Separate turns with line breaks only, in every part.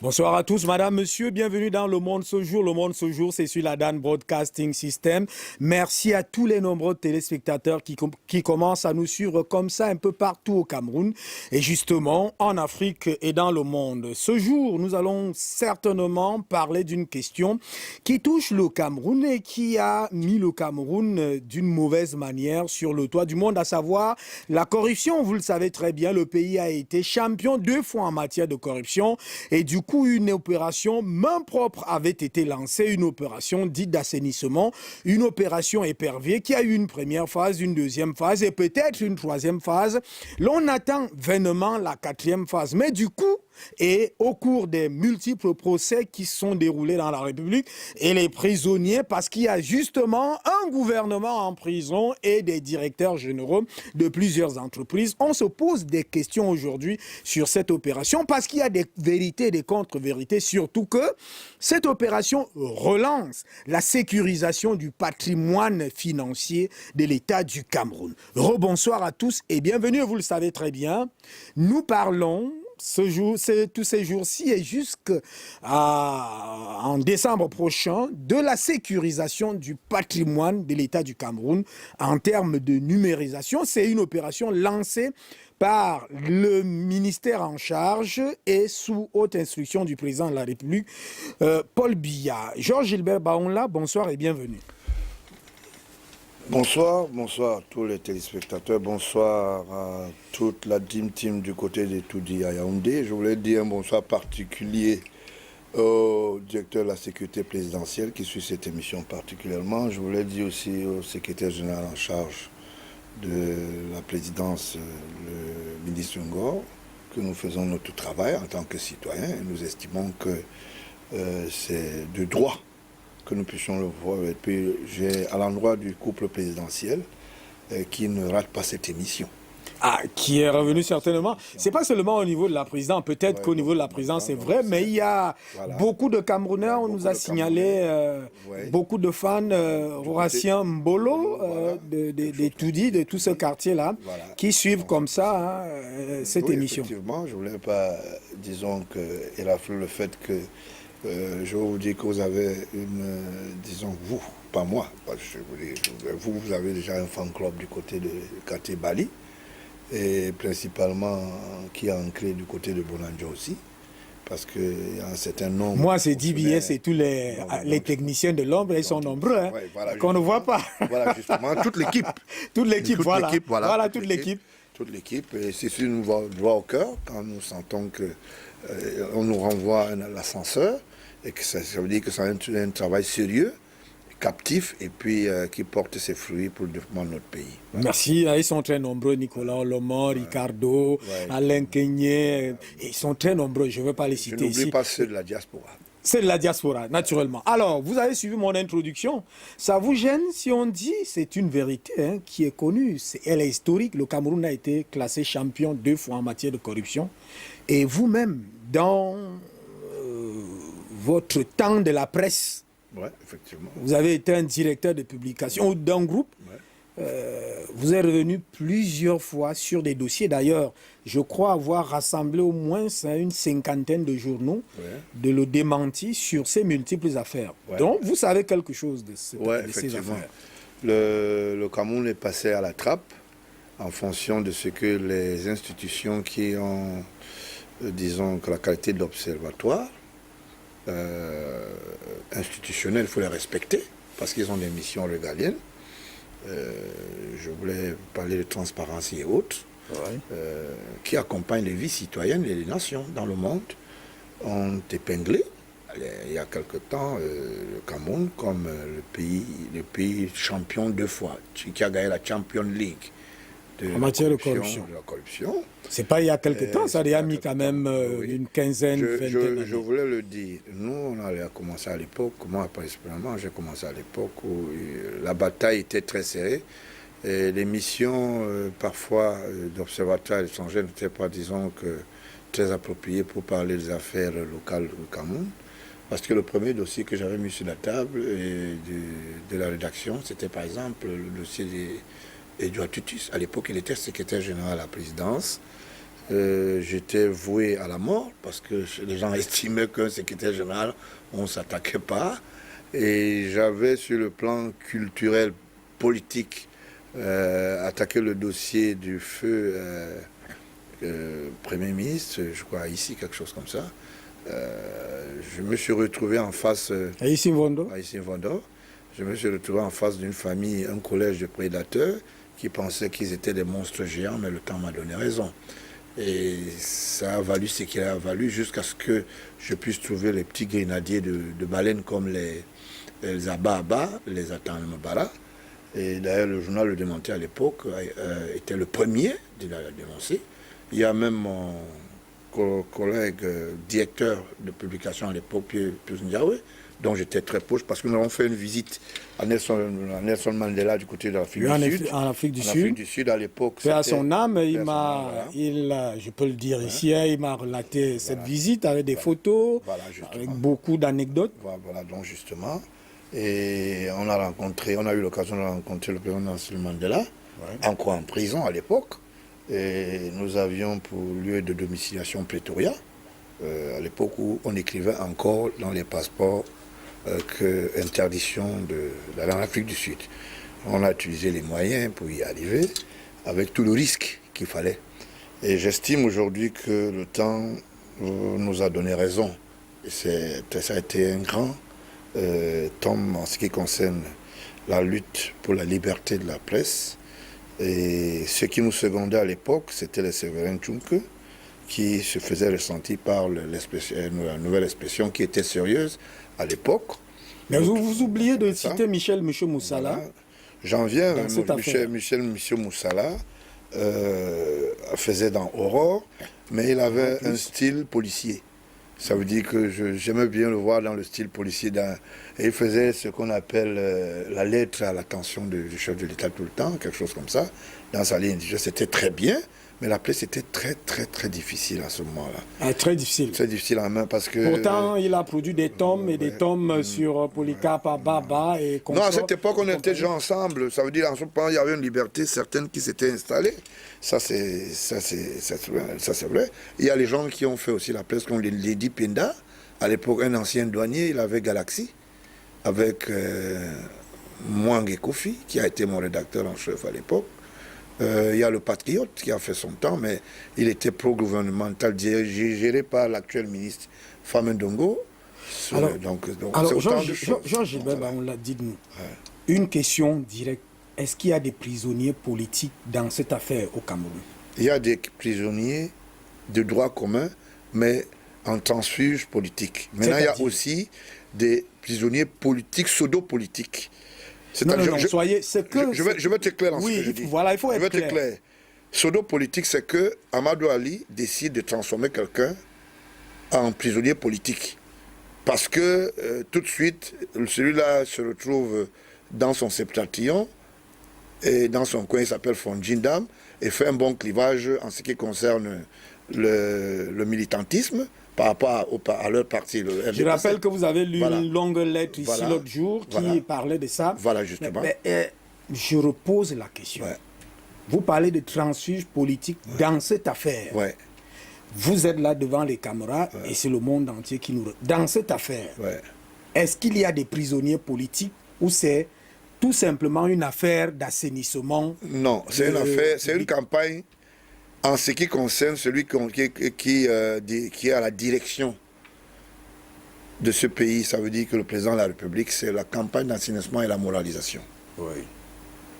Bonsoir à tous, madame, monsieur, bienvenue dans Le Monde ce jour. Le Monde ce jour, c'est sur la Dan Broadcasting System. Merci à tous les nombreux téléspectateurs qui commencent à nous suivre comme ça un peu partout au Cameroun et justement en Afrique et dans le monde. Ce jour, nous allons certainement parler d'une question qui touche le Cameroun et qui a mis le Cameroun d'une mauvaise manière sur le toit du monde, à savoir la corruption. Vous le savez très bien, le pays a été champion 2 fois en matière de corruption et du coup, une opération main propre avait été lancée, une opération dite d'assainissement, une opération épervier qui a eu une première phase, une deuxième phase et peut-être une troisième phase. L'on attend vainement la quatrième phase. Mais du coup, et au cours des multiples procès qui sont déroulés dans la République et les prisonniers, parce qu'il y a justement un gouvernement en prison et des directeurs généraux de plusieurs entreprises, on se pose des questions aujourd'hui sur cette opération parce qu'il y a des vérités et des contre-vérités, surtout que cette opération relance la sécurisation du patrimoine financier de l'État du Cameroun. Rebonsoir à tous et bienvenue, vous le savez très bien, nous parlons tous ces jours-ci et jusqu'en décembre prochain de la sécurisation du patrimoine de l'État du Cameroun en termes de numérisation. C'est une opération lancée par le ministère en charge et sous haute instruction du président de la République, Paul Biya. Georges Gilbert Baonla, bonsoir et bienvenue.
Bonsoir à tous les téléspectateurs, bonsoir à toute la Dream Team du côté de Toudi à Yaoundé. Je voulais dire un bonsoir particulier au directeur de la sécurité présidentielle qui suit cette émission particulièrement. Je voulais dire aussi au secrétaire général en charge de la présidence, le ministre Ngor, que nous faisons notre travail en tant que citoyens et nous estimons que c'est de droit que nous puissions le voir. Et puis, j'ai à l'endroit du couple présidentiel qui ne rate pas cette émission.
Ah, qui est revenu certainement. C'est pas seulement au niveau de la présidence, peut-être qu'au niveau de la présidence, c'est vrai, mais il y a beaucoup de Camerounais, on nous a signalé beaucoup de fans, Horatien Mbolo, de Toudi, de tout ce quartier-là, qui suivent comme ça cette émission.
Effectivement, je voulais pas, disons, érafler le fait que je vous dis que vous avez disons vous, pas moi, parce que vous avez déjà un fan club du côté de quartier Bali, et principalement qui est ancré du côté de Bonanjo aussi, parce qu'il y a un certain nombre...
Moi, c'est DBS et tous les techniciens de l'ombre, ils sont nombreux, qu'on ne voit pas.
Voilà, justement, toute l'équipe.
Toute l'équipe, voilà. Toute l'équipe.
Toute l'équipe, et c'est ce qui nous va droit au cœur, quand nous sentons que on nous renvoie à l'ascenseur, et que ça veut dire que c'est un travail sérieux, captif, et puis qui porte ses fruits pour le développement de notre pays.
Merci, ils sont très nombreux, Nicolas Olomor, Ricardo, Alain Kenyé, ils sont très nombreux, je ne veux pas les citer ici.
Je n'oublie pas ceux de la diaspora.
C'est de la diaspora, naturellement. Alors, vous avez suivi mon introduction. Ça vous gêne si on dit, c'est une vérité qui est connue, elle est historique, le Cameroun a été classé champion 2 fois en matière de corruption. Et vous-même, dans votre temps de la presse,
effectivement.
Vous avez été un directeur de publication ou d'un groupe. Vous êtes revenu plusieurs fois sur des dossiers. D'ailleurs, je crois avoir rassemblé au moins une 50aine de journaux de le démenti sur ces multiples affaires. Donc, vous savez quelque chose de ces affaires.
Le Cameroun est passé à la trappe en fonction de ce que les institutions qui ont, disons, la qualité d'observatoire, institutionnels, il faut les respecter parce qu'ils ont des missions régaliennes. Je voulais parler de transparence et autres qui accompagnent les vies citoyennes et les nations dans le monde, ont épinglé il y a quelque temps le Cameroun comme le pays champion 2 fois, qui a gagné la Champions League
en matière de corruption. C'est pas il y a quelque temps, ça a mis quand même une quinzaine, vingtaine d'années.
Je voulais le dire. Nous, on a commencé à l'époque, moi principalement, j'ai commencé à l'époque où la bataille était très serrée. Et les missions, parfois, d'observateurs étrangers n'étaient pas, disons, que très appropriées pour parler des affaires locales au Cameroun. Parce que le premier dossier que j'avais mis sur la table de la rédaction, c'était par exemple le dossier Edouard Tutus. À l'époque, il était secrétaire général à la présidence. j'étais voué à la mort parce que les gens estimaient qu'un secrétaire général, on ne s'attaquait pas. Et j'avais sur le plan culturel, politique, attaqué le dossier du feu Premier ministre, je crois ici, quelque chose comme ça. Je me suis retrouvé en face...
Ici, Vondo.
Ici, Vondo. Je me suis retrouvé en face d'une famille, un collège de prédateurs qui pensaient qu'ils étaient des monstres géants, mais le temps m'a donné raison. Et ça a valu ce qu'il a valu jusqu'à ce que je puisse trouver les petits grenadiers de baleines comme les Ababa, les Atanmabara. Et d'ailleurs, le journal Le Démenti à l'époque était le premier de la dénoncer. Il y a même mon collègue directeur de publication à l'époque, Pierre Ndiawe, dont j'étais très proche, parce que nous avons fait une visite à Nelson Mandela du côté de l'Afrique du Sud.
En Afrique du
en
Sud.
Afrique du Sud, à l'époque.
À son âme,
voilà.
je peux le dire ici, il m'a relaté cette visite avec des photos, avec beaucoup d'anecdotes.
Voilà, donc justement. Et on a eu l'occasion de rencontrer le président Nelson Mandela, encore en prison à l'époque. Et nous avions pour lieu de domiciliation Pretoria, à l'époque où on écrivait encore dans les passeports que interdiction d'aller en Afrique du Sud. On a utilisé les moyens pour y arriver, avec tout le risque qu'il fallait. Et j'estime aujourd'hui que le temps nous a donné raison. Et ça a été un grand tome en ce qui concerne la lutte pour la liberté de la presse. Et ce qui nous secondait à l'époque, c'était le Séverin Tchunke, qui se faisait ressentir par la nouvelle expression qui était sérieuse à l'époque.
Mais vous oubliez de citer Michel Moussala.
Voilà. J'en viens, Michel Moussala faisait dans Aurore, mais il avait un style policier. Ça veut dire que j'aimais bien le voir dans le style policier. Et il faisait ce qu'on appelle la lettre à l'attention du chef de l'État tout le temps, quelque chose comme ça. Dans sa ligne, c'était très bien, mais la presse était très, très, très difficile à ce moment-là.
Très difficile.
Très difficile en main parce que...
Pourtant, il a produit des tomes et des tomes sur Polycarpe, Baba et
Non, à cette époque, on était déjà ensemble. Ça veut dire, en ce moment, il y avait une liberté certaine qui s'était installée. Ça, c'est vrai. Il y a les gens qui ont fait aussi la presse, comme Lady Penda. À l'époque, un ancien douanier, il avait Galaxy, avec Mwangi Kofi, qui a été mon rédacteur en chef à l'époque. Il y a le Patriote qui a fait son temps, mais il était pro-gouvernemental, géré par l'actuel ministre Famendongo.
Alors Georges Gilbert, on l'a dit de nous. Ouais. Une question directe. Est-ce qu'il y a des prisonniers politiques dans cette affaire au Cameroun?
Il y a des prisonniers de droit commun, mais en transfuge politique. Maintenant, il y a aussi des prisonniers politiques, pseudo-politiques.
Soyez...
Je vais être clair dans ce que je dis.
Voilà, il faut être clair.
Pseudo-politique, c'est que Amadou Ali décide de transformer quelqu'un en prisonnier politique. Parce que tout de suite, celui-là se retrouve dans son septentrion, et dans son coin, il s'appelle Fondjindam, et fait un bon clivage en ce qui concerne le militantisme par rapport à leur parti.
Je rappelle que vous avez lu une longue lettre ici l'autre jour qui parlait de ça.
Voilà, justement.
Mais, je repose la question. Ouais. Vous parlez de transfuge politique dans cette affaire.
Ouais.
Vous êtes là devant les caméras et c'est le monde entier qui nous... Dans cette affaire, est-ce qu'il y a des prisonniers politiques ou c'est tout simplement une affaire d'assainissement?
Non, c'est une affaire, c'est une campagne en ce qui concerne celui qui est à la direction de ce pays. Ça veut dire que le président de la République, c'est la campagne d'assainissement et la moralisation.
Oui.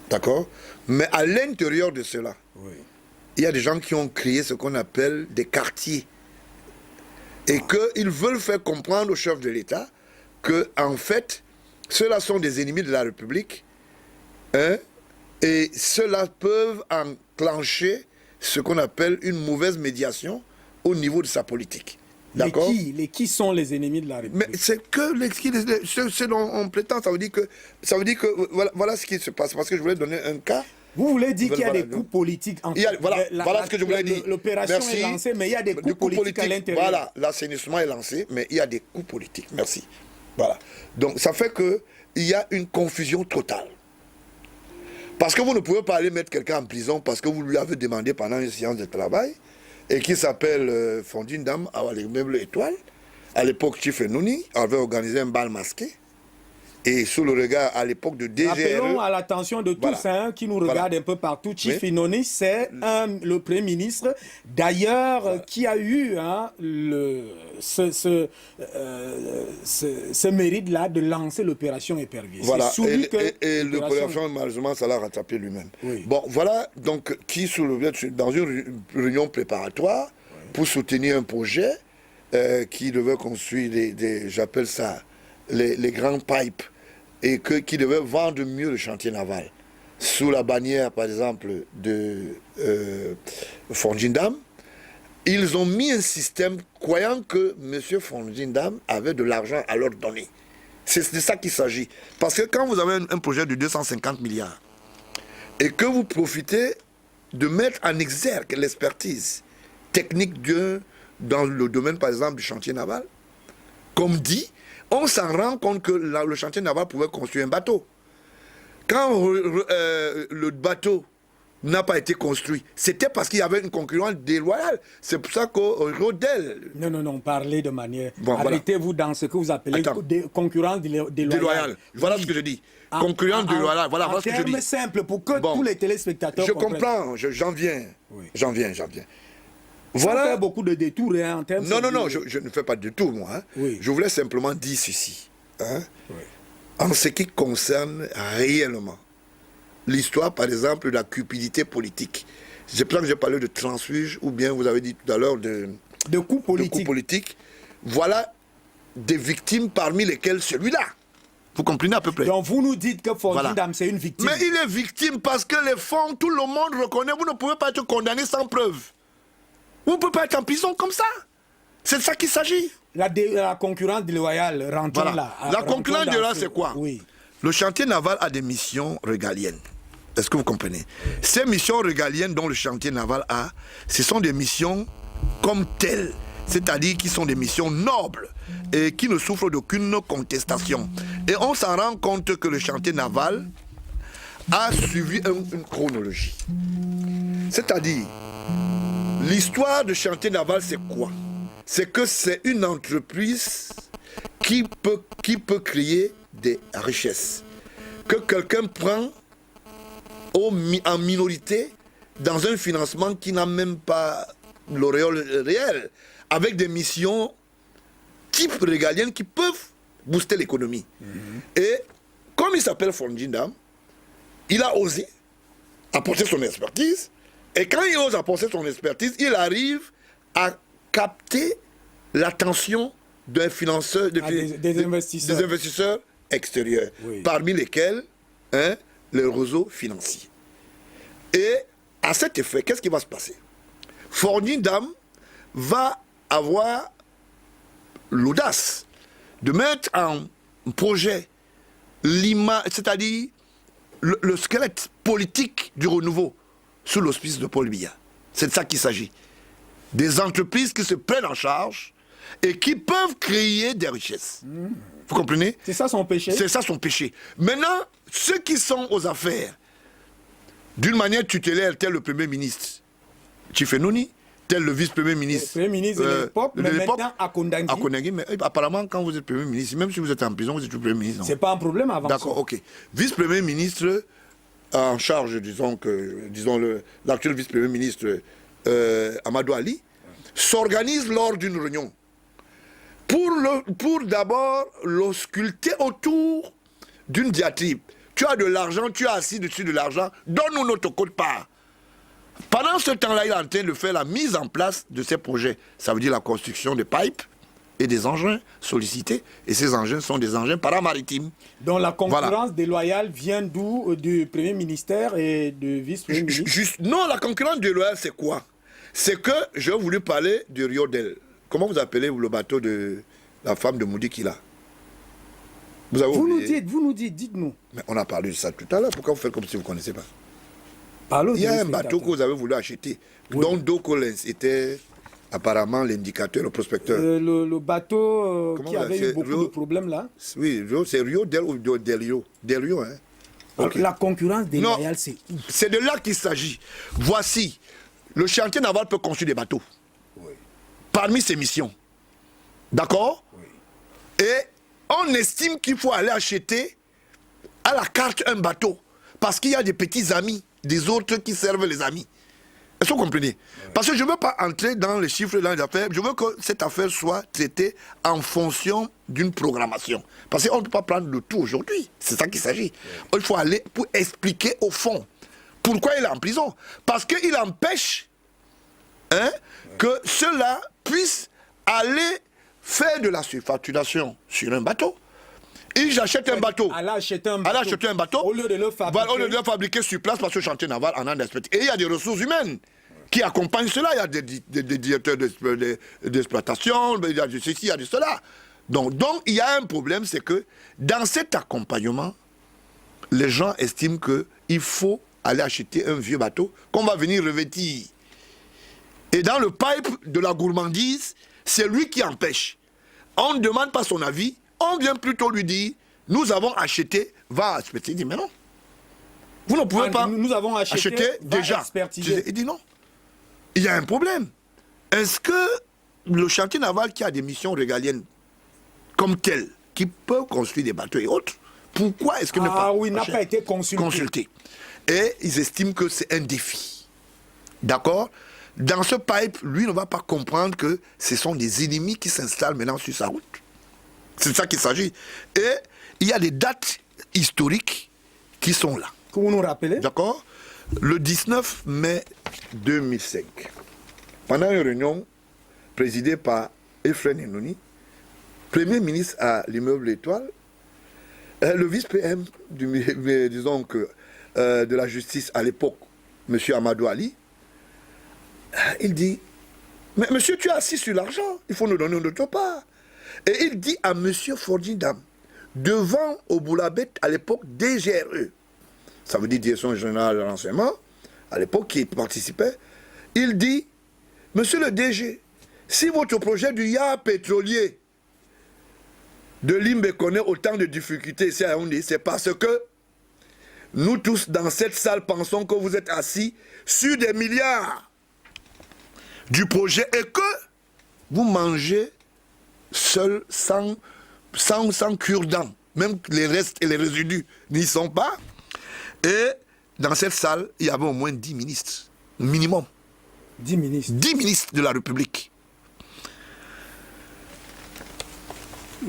D'accord? Mais à l'intérieur de cela, il y a des gens qui ont créé ce qu'on appelle des quartiers. Et qu'ils veulent faire comprendre au chef de l'État que, en fait, ceux-là sont des ennemis de la République, hein, et ceux-là peuvent enclencher ce qu'on appelle une mauvaise médiation au niveau de sa politique. D'accord?
Qui sont les ennemis de la République?
Mais c'est que ceux dont on prétend, ça veut dire que voilà ce qui se passe. Parce que je voulais donner un cas.
Vous voulez dire qu'il y a des coups politiques en fait.
Voilà ce que je voulais dire.
L'opération est lancée, mais il y a des coups politiques à l'intérieur.
Voilà, l'assainissement est lancé, mais il y a des coups politiques. Merci. Voilà. Donc ça fait qu'il y a une confusion totale. Parce que vous ne pouvez pas aller mettre quelqu'un en prison parce que vous lui avez demandé pendant une séance de travail et qui s'appelle Fondindam, à l'immeuble Étoile. À l'époque, Chief Nouni avait organisé un bal masqué. Et sous le regard, à l'époque de DGRE...
Rappelons à l'attention de tous qui nous regardent un peu partout, Chief Inoni, c'est le Premier ministre, d'ailleurs, qui a eu ce mérite-là de lancer l'opération Épervier.
Voilà, et l'opération, malheureusement, ça l'a rattrapé lui-même. Oui. Bon, voilà, donc, qui dans une réunion préparatoire pour soutenir un projet qui devait construire j'appelle ça, les grands pipes, et qui devait vendre mieux le chantier naval. Sous la bannière, par exemple, de Fondindam, ils ont mis un système croyant que M. Fondindam avait de l'argent à leur donner. C'est de ça qu'il s'agit. Parce que quand vous avez un projet de 250 milliards et que vous profitez de mettre en exergue l'expertise technique dans le domaine, par exemple, du chantier naval, comme dit, on s'en rend compte que le chantier naval pouvait construire un bateau. Quand le bateau n'a pas été construit, c'était parce qu'il y avait une concurrence déloyale. C'est pour ça qu'au Rodel...
Non, parlez de manière... Bon, arrêtez-vous dans ce que vous appelez concurrence déloyale.
Voilà ce que je dis. Concurrence déloyale, voilà ce que je dis.
En termes simples, pour que tous les téléspectateurs
comprends, j'en viens. Oui. J'en viens.
Voilà. Faire beaucoup de détours en termes...
Non, je ne fais pas de détours, moi. Hein. Oui. Je voulais simplement dire ceci. Hein. Oui. En ce qui concerne réellement l'histoire, par exemple, de la cupidité politique. Je pense que j'ai parlé de transfuge, ou bien vous avez dit tout à l'heure de
coups politiques.
Voilà des victimes parmi lesquelles celui-là. Vous comprenez à peu près?
Donc vous nous dites que Fondindam, c'est une victime.
Mais il est victime parce que les fonds, tout le monde reconnaît, vous ne pouvez pas être condamné sans preuve. Vous ne pouvez pas être en prison comme ça. C'est de ça qu'il s'agit.
La concurrence déloyale, rentrons là.
La concurrence déloyale, c'est quoi?
Oui.
Le chantier naval a des missions régaliennes. Est-ce que vous comprenez? Ces missions régaliennes dont le chantier naval a, ce sont des missions comme telles, c'est-à-dire qui sont des missions nobles et qui ne souffrent d'aucune contestation. Et on s'en rend compte que le chantier naval a suivi une chronologie. C'est-à-dire, l'histoire du chantier naval, c'est quoi? C'est que c'est une entreprise qui peut créer des richesses. Que quelqu'un prend en minorité dans un financement qui n'a même pas l'auréole réelle, avec des missions type régaliennes qui peuvent booster l'économie. Et comme il s'appelle Fondindam, il a osé apporter son expertise. Et quand il ose apporter son expertise, il arrive à capter l'attention d'un financeur, des investisseurs extérieurs, parmi lesquels le réseau financier. Et à cet effet, qu'est-ce qui va se passer? Fondindam va avoir l'audace de mettre en projet c'est-à-dire le squelette politique du renouveau sous l'auspice de Paul Biya. C'est de ça qu'il s'agit. Des entreprises qui se prennent en charge et qui peuvent créer des richesses. Vous comprenez?
C'est ça son péché?
C'est ça son péché. Maintenant, ceux qui sont aux affaires, d'une manière tutélaire, tel le Premier ministre Chief Nouni, tel le vice-premier ministre.
Le Premier ministre de l'époque, mais maintenant à Kondangui.
À Kondangui, mais apparemment, quand vous êtes Premier ministre, même si vous êtes en prison, vous êtes le Premier ministre.
C'est pas un problème avant ça.
D'accord, ok. Vice-premier ministre en charge, disons l'actuel vice-premier ministre Amadou Ali, s'organise lors d'une réunion pour d'abord l'ausculter autour d'une diatribe. Tu as de l'argent, tu as assis dessus de l'argent, donne-nous notre quote-part. Pendant ce temps-là, il est en train de faire la mise en place de ces projets. Ça veut dire la construction des pipes et des engins sollicités. Et ces engins sont des engins paramaritimes.
Donc la concurrence déloyale vient d'où? Du Premier ministère et du vice-premier ministre?
Non, la concurrence déloyale, c'est quoi? C'est que j'ai voulu parler du Rio Del. Comment vous appelez le bateau de la femme de Moudi Kila?
Vous nous dites, dites-nous.
Mais on a parlé de ça tout à l'heure. Pourquoi vous faites comme si vous ne connaissez pas?
Il
y a un bateau que vous avez voulu acheter, dont Doe Collins était apparemment l'indicateur, le prospecteur.
Le bateau qui avait eu beaucoup de problèmes là?
Oui, c'est Rio Del ou Del Rio? Del Rio, hein?
Okay. La concurrence déloyale, c'est où?
C'est de là qu'il s'agit. Voici, le chantier naval peut construire des bateaux. parmi ses missions. D'accord? Et on estime qu'il faut aller acheter à la carte un bateau. Parce qu'il y a des petits amis, des autres qui servent les amis. Est-ce que vous comprenez? Parce que je ne veux pas entrer dans les chiffres, dans les affaires. Je veux que cette affaire soit traitée en fonction d'une programmation. Parce qu'on ne peut pas prendre le tout aujourd'hui. C'est ça qu'il s'agit. Il faut aller pour expliquer au fond pourquoi il est en prison. Parce qu'il empêche que ceux-là puissent aller faire de la surfacturation sur un bateau. Ils achètent un bateau.
Elle a acheté un bateau.
Au lieu de le fabriquer. Voilà, au lieu de le fabriquer sur place parce que le chantier naval en a d'expertise. Et il y a des ressources humaines qui accompagnent cela. Il y a des directeurs d'exploitation, il y a de ceci, il y a de cela. Donc il y a un problème, c'est que dans cet accompagnement, les gens estiment qu'il faut aller acheter un vieux bateau qu'on va venir revêtir. Et dans le pipe de la gourmandise, c'est lui qui empêche. On ne demande pas son avis. On vient plutôt lui dire, nous avons acheté, va expertiser. Il dit, mais non. Vous ne pouvez pas
nous avons acheté
déjà. Il dit non. Il y a un problème. Est-ce que le chantier naval qui a des missions régaliennes comme telles, qui peut construire des bateaux et autres, pourquoi est-ce qu'il n'a
pas été consulté.
Et ils estiment que c'est un défi. D'accord? Dans ce pipe, lui ne va pas comprendre que ce sont des ennemis qui s'installent maintenant sur sa route. C'est de ça qu'il s'agit. Et il y a des dates historiques qui sont là.
Que vous nous rappelez?
D'accord? Le 19 mai 2005, pendant une réunion présidée par Efren Enouni, Premier ministre à l'immeuble Étoile, le vice-PM, disons que, de la justice à l'époque, M. Amadou Ali, il dit, mais monsieur, tu es assis sur l'argent, il faut nous donner notre part. Et il dit à M. Fordindam, devant Oboulabet, à l'époque DGRE, ça veut dire Direction Générale de l'Enseignement, à l'époque qui participait, il dit, monsieur le DG, si votre projet du yard pétrolier de Limbe connaît autant de difficultés ici à Yaoundé, c'est parce que nous tous dans cette salle pensons que vous êtes assis sur des milliards du projet et que vous mangez seul, sans cure-dent. Même les restes et les résidus n'y sont pas. Et dans cette salle, il y avait au moins 10 ministres. Minimum.
10 ministres.
10 ministres de la République.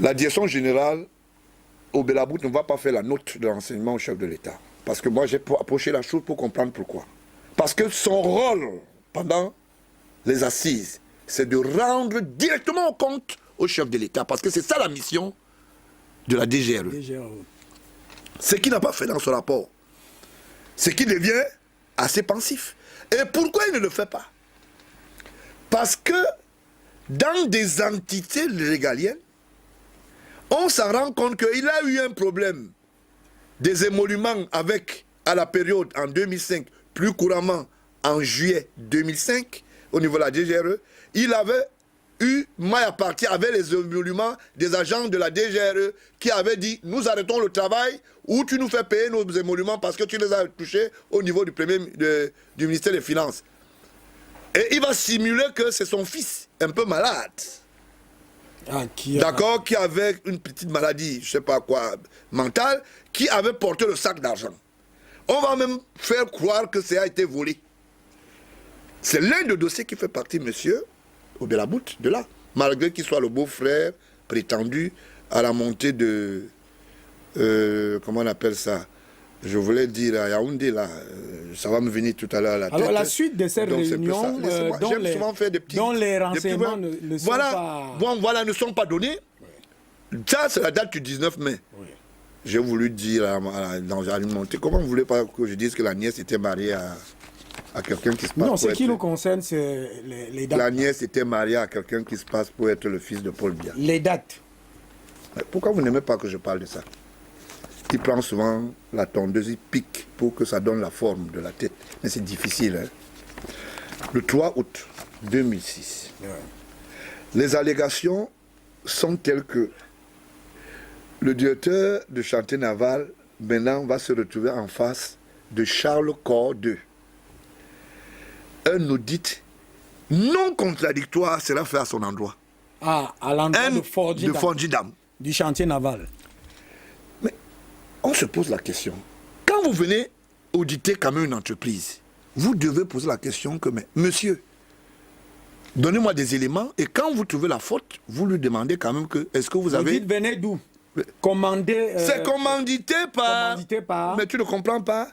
La direction générale au Bélabout ne va pas faire la note de l'enseignement au chef de l'État. Parce que moi, j'ai approché la chose pour comprendre pourquoi. Parce que son rôle pendant les assises, c'est de rendre directement compte au chef de l'État, parce que c'est ça la mission de la DGRE. Ce qu'il n'a pas fait dans ce rapport, c'est qu'il devient assez pensif. Et pourquoi il ne le fait pas? Parce que dans des entités régaliennes, on s'en rend compte qu'il a eu un problème des émoluments avec, à la période en 2005, plus couramment en juillet 2005, au niveau de la DGRE, il avait eu maille à partir avec les émoluments des agents de la DGRE qui avaient dit nous arrêtons le travail ou tu nous fais payer nos émoluments parce que tu les as touchés au niveau du ministère des Finances. Et il va simuler que c'est son fils, un peu malade. D'accord, qui avait une petite maladie, je ne sais pas quoi, mentale, qui avait porté le sac d'argent. On va même faire croire que ça a été volé. C'est l'un des dossiers qui fait partie, monsieur, au Bélabout, de là. Malgré qu'il soit le beau-frère prétendu à la montée de... comment on appelle ça? Je voulais dire à Yaoundé, là, ça va me venir tout à l'heure à la tête.
Alors, la suite de ces réunions, dont les renseignements ne sont pas...
Bon, voilà, ne sont pas donnés. Oui. Ça, c'est la date du 19 mai. Oui. J'ai voulu dire dans Alimenté, comment vous voulez pas que je dise que la nièce était mariée à quelqu'un qui se passe...
Non, ce qui nous concerne, c'est les dates.
La nièce était mariée à quelqu'un qui se passe pour être le fils de Paul Biya.
Les dates.
Pourquoi vous n'aimez pas que je parle de ça? Il prend souvent la tondeuse, il pique pour que ça donne la forme de la tête. Mais c'est difficile. Hein? Le 3 août 2006, les allégations sont telles que le directeur de chantier naval, maintenant, va se retrouver en face de Charles Corps II. Un audit non contradictoire sera fait à son endroit.
Ah, à l'endroit de
Fordjidam.
Du chantier naval.
Mais on se pose la question. Quand vous venez auditer quand même une entreprise, vous devez poser la question que, mais, monsieur, donnez-moi des éléments et quand vous trouvez la faute, vous lui demandez quand même que, est-ce que vous avez...
Vous dites, venez d'où? Commandé...
C'est commandité par... Mais tu ne comprends pas.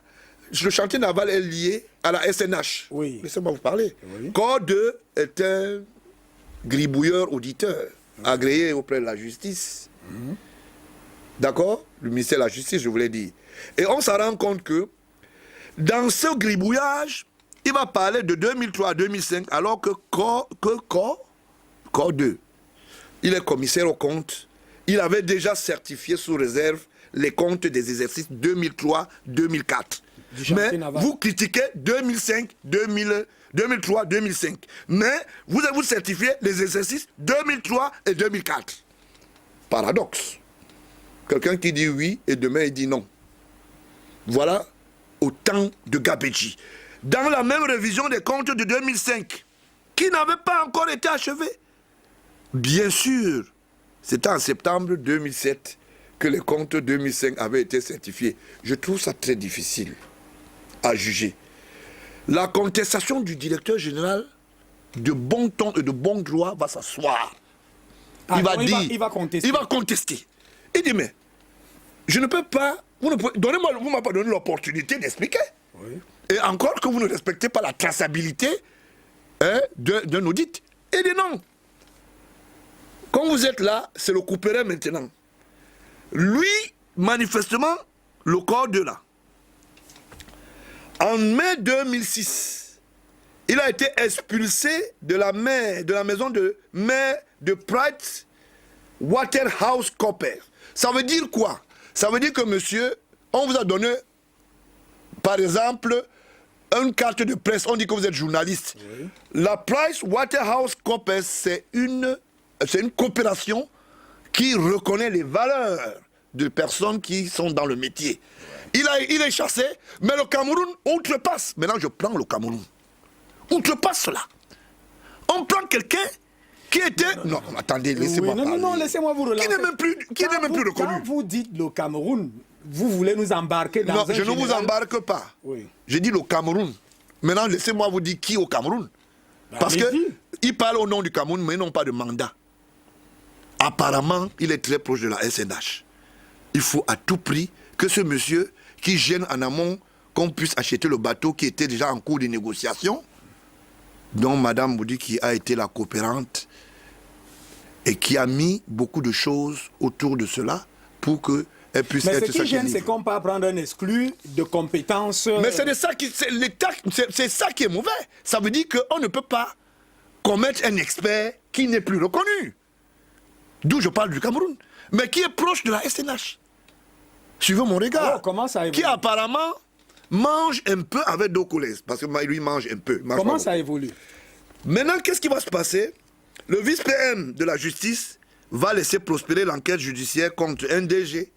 Le chantier naval est lié à la SNH.
Oui.
Laissez-moi vous parler.
Oui.
Corps 2 est un gribouilleur auditeur agréé auprès de la justice. D'accord? Le ministère de la Justice, je vous l'ai dit. Et on s'en rend compte que dans ce gribouillage, il va parler de 2003 à 2005, alors que Corps 2, il est commissaire aux comptes. Il avait déjà certifié sous réserve les comptes des exercices 2003-2004. Mais vous critiquez 2005, 2003, 2005. Mais vous avez certifié les exercices 2003 et 2004. Paradoxe. Quelqu'un qui dit oui et demain il dit non. Voilà autant de gabegie. Dans la même révision des comptes de 2005, qui n'avait pas encore été achevée. Bien sûr, c'était en septembre 2007 que les comptes 2005 avaient été certifiés. Je trouve ça très difficile à juger. La contestation du directeur général de bon ton et de bon droit va s'asseoir. Il va dire, il va contester. Il dit, mais je ne peux pas, vous ne m'avez pas donné l'opportunité d'expliquer. Oui. Et encore que vous ne respectez pas la traçabilité d'un audit. Il dit non. Quand vous êtes là, c'est le couperet maintenant. Lui, manifestement, le corps de là. En mai 2006, il a été expulsé de la maison de maire de Price Waterhouse Copper. Ça veut dire quoi? Ça veut dire que monsieur, on vous a donné, par exemple, une carte de presse, on dit que vous êtes journaliste. Oui. La Price Waterhouse Copper, c'est une coopération qui reconnaît les valeurs de personnes qui sont dans le métier. Il est chassé, mais le Cameroun outrepasse. Maintenant, je prends le Cameroun. Outrepasse cela. On prend quelqu'un qui était... Non, attendez, laissez-moi parler.
Non, laissez-moi vous relancer.
Qui n'est même plus reconnu.
Quand vous dites le Cameroun, vous voulez nous embarquer dans un
je ne vous embarque pas. Oui. J'ai dit le Cameroun. Maintenant, laissez-moi vous dire qui au Cameroun. Parce qu'il parle au nom du Cameroun, mais non pas de mandat. Apparemment, il est très proche de la SNH. Il faut à tout prix que ce monsieur qui gêne en amont qu'on puisse acheter le bateau qui était déjà en cours de négociation, dont Madame Boudi qui a été la coopérante et qui a mis beaucoup de choses autour de cela pour qu'elle puisse être...
Mais ce qui gêne, c'est qu'on peut prendre un exclu de compétences...
Mais c'est de ça c'est ça qui est mauvais. Ça veut dire qu'on ne peut pas commettre un expert qui n'est plus reconnu. D'où je parle du Cameroun. Mais qui est proche de la SNH. Suivez mon regard.
Alors, comment ça évolue?
Qui apparemment mange un peu avec Dokoles. Parce que lui mange un peu.
Comment ça évolue?
Maintenant, qu'est-ce qui va se passer? Le vice-PM de la justice va laisser prospérer l'enquête judiciaire contre un DG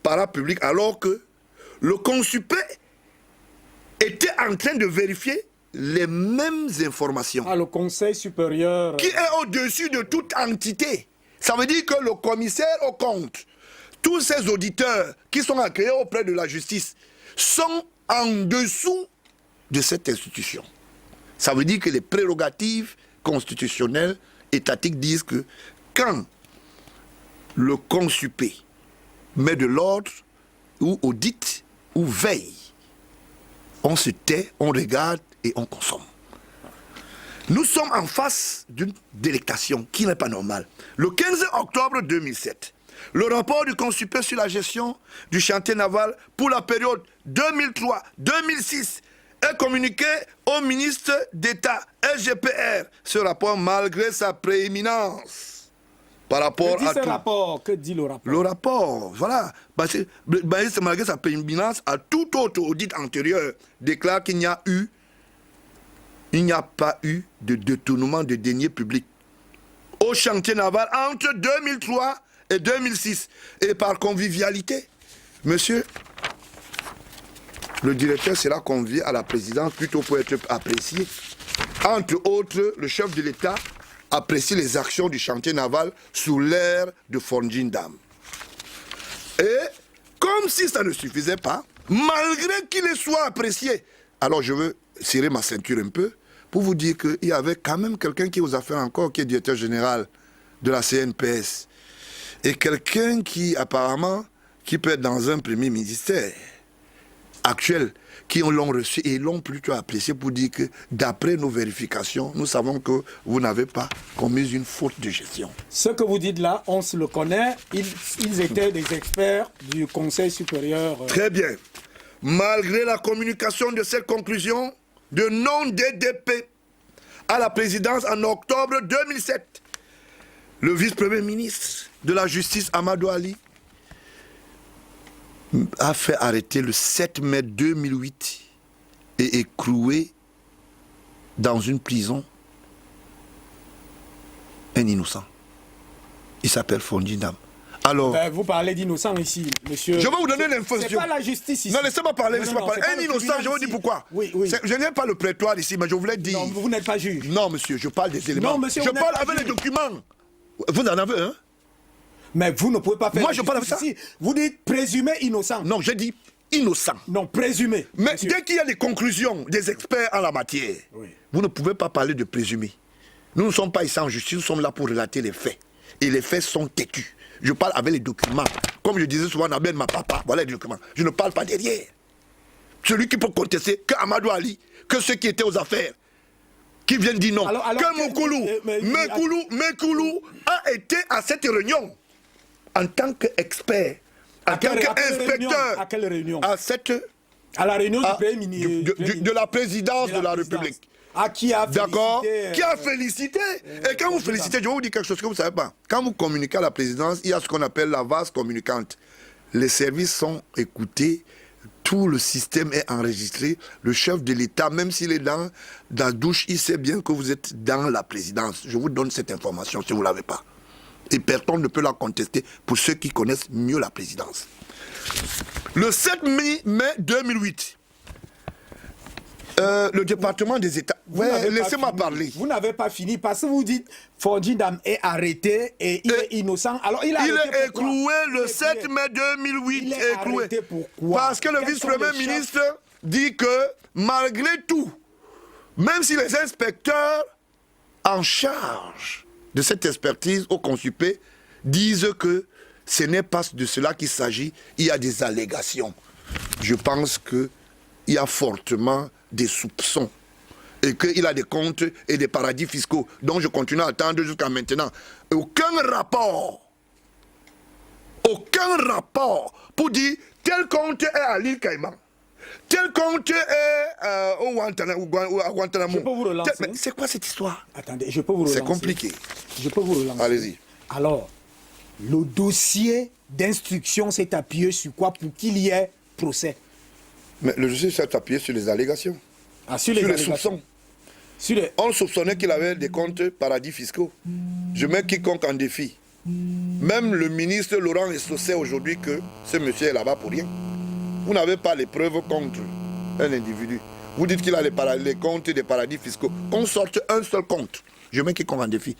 parapublic alors que le consupé était en train de vérifier les mêmes informations.
Ah, le Conseil supérieur...
Qui est au-dessus de toute entité. Ça veut dire que le commissaire aux comptes, tous ces auditeurs qui sont agréés auprès de la justice, sont en dessous de cette institution. Ça veut dire que les prérogatives constitutionnelles, étatiques disent que quand le consupé met de l'ordre, ou audite, ou veille, on se tait, on regarde et on consomme. Nous sommes en face d'une délectation qui n'est pas normale. Le 15 octobre 2007, le rapport du consupé sur la gestion du chantier naval pour la période 2003-2006 est communiqué au ministre d'État SGPR. Ce rapport, malgré sa prééminence par rapport à tout...
Que dit le rapport?
Le rapport, voilà. Malgré sa prééminence à tout autre audit antérieur, déclare qu'il n'y a pas eu de détournement de deniers publics au chantier naval entre 2003 et 2006. Et par convivialité, monsieur, le directeur sera convié à la présidence plutôt pour être apprécié. Entre autres, le chef de l'État apprécie les actions du chantier naval sous l'ère de Fondjindam. Et comme si ça ne suffisait pas, malgré qu'il soit apprécié, alors je veux serrer ma ceinture un peu pour vous dire qu'il y avait quand même quelqu'un qui est aux affaires encore, qui est directeur général de la CNPS. Et quelqu'un qui apparemment, qui peut être dans un premier ministère actuel, qui l'ont reçu et l'ont plutôt apprécié pour dire que d'après nos vérifications, nous savons que vous n'avez pas commis une faute de gestion.
Ce que vous dites là, on se le connaît. Ils étaient des experts du Conseil supérieur.
Très bien. Malgré la communication de cette conclusion de non-DDP à la présidence en octobre 2007, le vice-premier ministre de la Justice, Amadou Ali, a fait arrêter le 7 mai 2008 et écroué dans une prison un innocent. Il s'appelle Fondjindam. Alors,
vous parlez d'innocent ici, monsieur.
je vais vous donner l'information.
C'est pas la justice ici.
Non, laissez-moi parler. Un innocent, je vous dis pourquoi.
Oui.
Je n'ai pas le prétoire ici, mais je voulais dire...
Non, vous n'êtes pas juge.
Non, monsieur, je parle des éléments.
Non, monsieur,
je parle avec les documents. Vous en avez un?
Mais vous ne pouvez pas faire...
Moi, je parle avec ça.
Ici. Vous dites présumé innocent.
Non, je dis innocent.
Non, présumé.
Mais
monsieur.
dès qu'il y a des conclusions des experts en la matière, vous ne pouvez pas parler de présumé. Nous ne sommes pas ici en justice, nous sommes là pour relater les faits. Et les faits sont têtus. Je parle avec les documents. Comme je disais souvent, Nabel, ma papa, voilà les documents. Je ne parle pas derrière. Celui qui peut contester que Amadou Ali, que ceux qui étaient aux affaires, qui viennent dire non. Que Mekoulou a été à cette réunion en tant qu'expert, en tant qu'inspecteur.
À quelle réunion?
À
la réunion du Premier ministre.
De la présidence de la République.
Qui a félicité.
D'accord. Qui a félicité. Et quand vous félicitez, je vais vous dire quelque chose que vous ne savez pas. Quand vous communiquez à la présidence, il y a ce qu'on appelle la vase communicante. Les services sont écoutés, tout le système est enregistré. Le chef de l'État, même s'il est dans la douche, il sait bien que vous êtes dans la présidence. Je vous donne cette information si vous ne l'avez pas. Et personne ne peut la contester pour ceux qui connaissent mieux la présidence. Le 7 mai 2008, le département des États... laissez-moi parler.
Vous n'avez pas fini parce que vous dites Fondjindam est arrêté et il est innocent. Alors il
est écroué le 7 mai 2008.
Il est arrêté pourquoi?
Parce que le vice-premier ministre dit que malgré tout, même si les inspecteurs en charge de cette expertise au Consupé disent que ce n'est pas de cela qu'il s'agit, il y a des allégations. Je pense qu'il y a fortement des soupçons et qu'il a des comptes et des paradis fiscaux dont je continue à attendre jusqu'à maintenant. Aucun rapport pour dire tel compte est à l'île Caïman, tel compte est au Guantanamo.
Je peux vous relancer.
Mais c'est quoi cette histoire?
Attendez, je peux vous relancer.
C'est compliqué.
Je peux vous relancer.
Allez-y.
Alors, le dossier d'instruction s'est appuyé sur quoi pour qu'il y ait procès?
Mais le dossier s'est appuyé sur les allégations.
Sur les
soupçons.
Les...
On soupçonnait qu'il avait des comptes paradis fiscaux. Je mets quiconque en défi. Même le ministre Laurent Esso sait aujourd'hui que ce monsieur est là-bas pour rien. Vous n'avez pas les preuves contre un individu. Vous dites qu'il a les comptes des paradis fiscaux. Qu'on sorte un seul compte. Je mets quiconque en défi.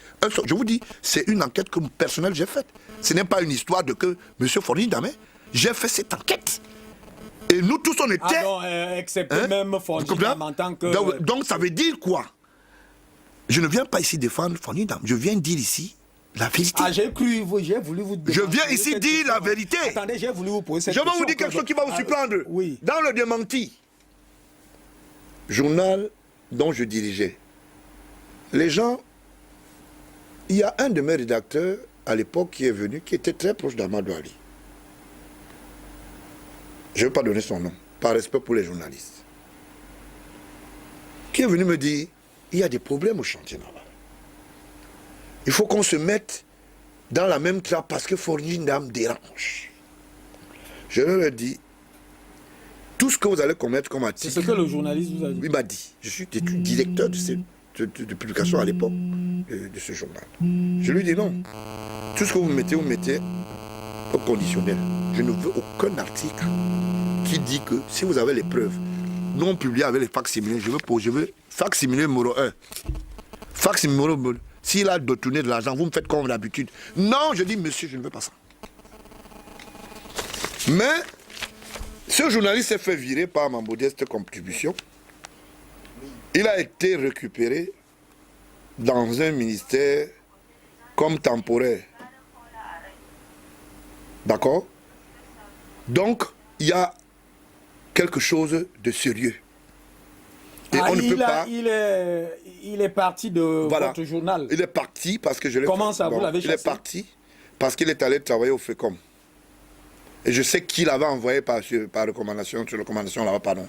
Je vous dis, c'est une enquête que personnelle j'ai faite. Ce n'est pas une histoire de que M. Fondjindam, j'ai fait cette enquête. Et nous tous on était...
Ah non, excepté même Fondjindam en tant que...
Donc ça veut dire quoi? Je ne viens pas ici défendre Fondjindam. Je viens dire ici la vérité.
Ah, j'ai voulu vous demander.
Je viens ici dire la vérité.
Attendez, j'ai voulu vous poser cette question.
Je vais vous dire quelque chose qui va vous surprendre.
Oui.
Dans le démenti, journal dont je dirigeais, les gens... Il y a un de mes rédacteurs à l'époque qui est venu, qui était très proche d'Amadou Ali. Je ne vais pas donner son nom, par respect pour les journalistes. Qui est venu me dire, il y a des problèmes au chantier naval. Il faut qu'on se mette dans la même trappe parce que Fondjindam dérange. Je leur ai dit, tout ce que vous allez commettre comme article...
C'est ce que le journaliste vous a dit.
Il m'a dit, je suis directeur de publication à l'époque de ce journal. Je lui dis non, tout ce que vous mettez au conditionnel. Je ne veux aucun article qui dit que si vous avez les preuves non publiées avec les facts similaires, je veux faire fax numéro 1. Fax numéro 2. S'il a détourné de l'argent, vous me faites comme d'habitude. Non, je dis, monsieur, je ne veux pas ça. Mais, ce journaliste s'est fait virer par ma modeste contribution. Il a été récupéré dans un ministère comme temporaire. D'accord? Donc, il y a quelque chose de sérieux. Et on ne peut pas...
Il est parti de votre journal.
Il est parti parce que je l'ai...
Comment ça, vous l'avez chassé?
Il est parti parce qu'il est allé travailler au FECOM. Et je sais qui l'avait envoyé par recommandation, sur recommandation là-bas, pardon.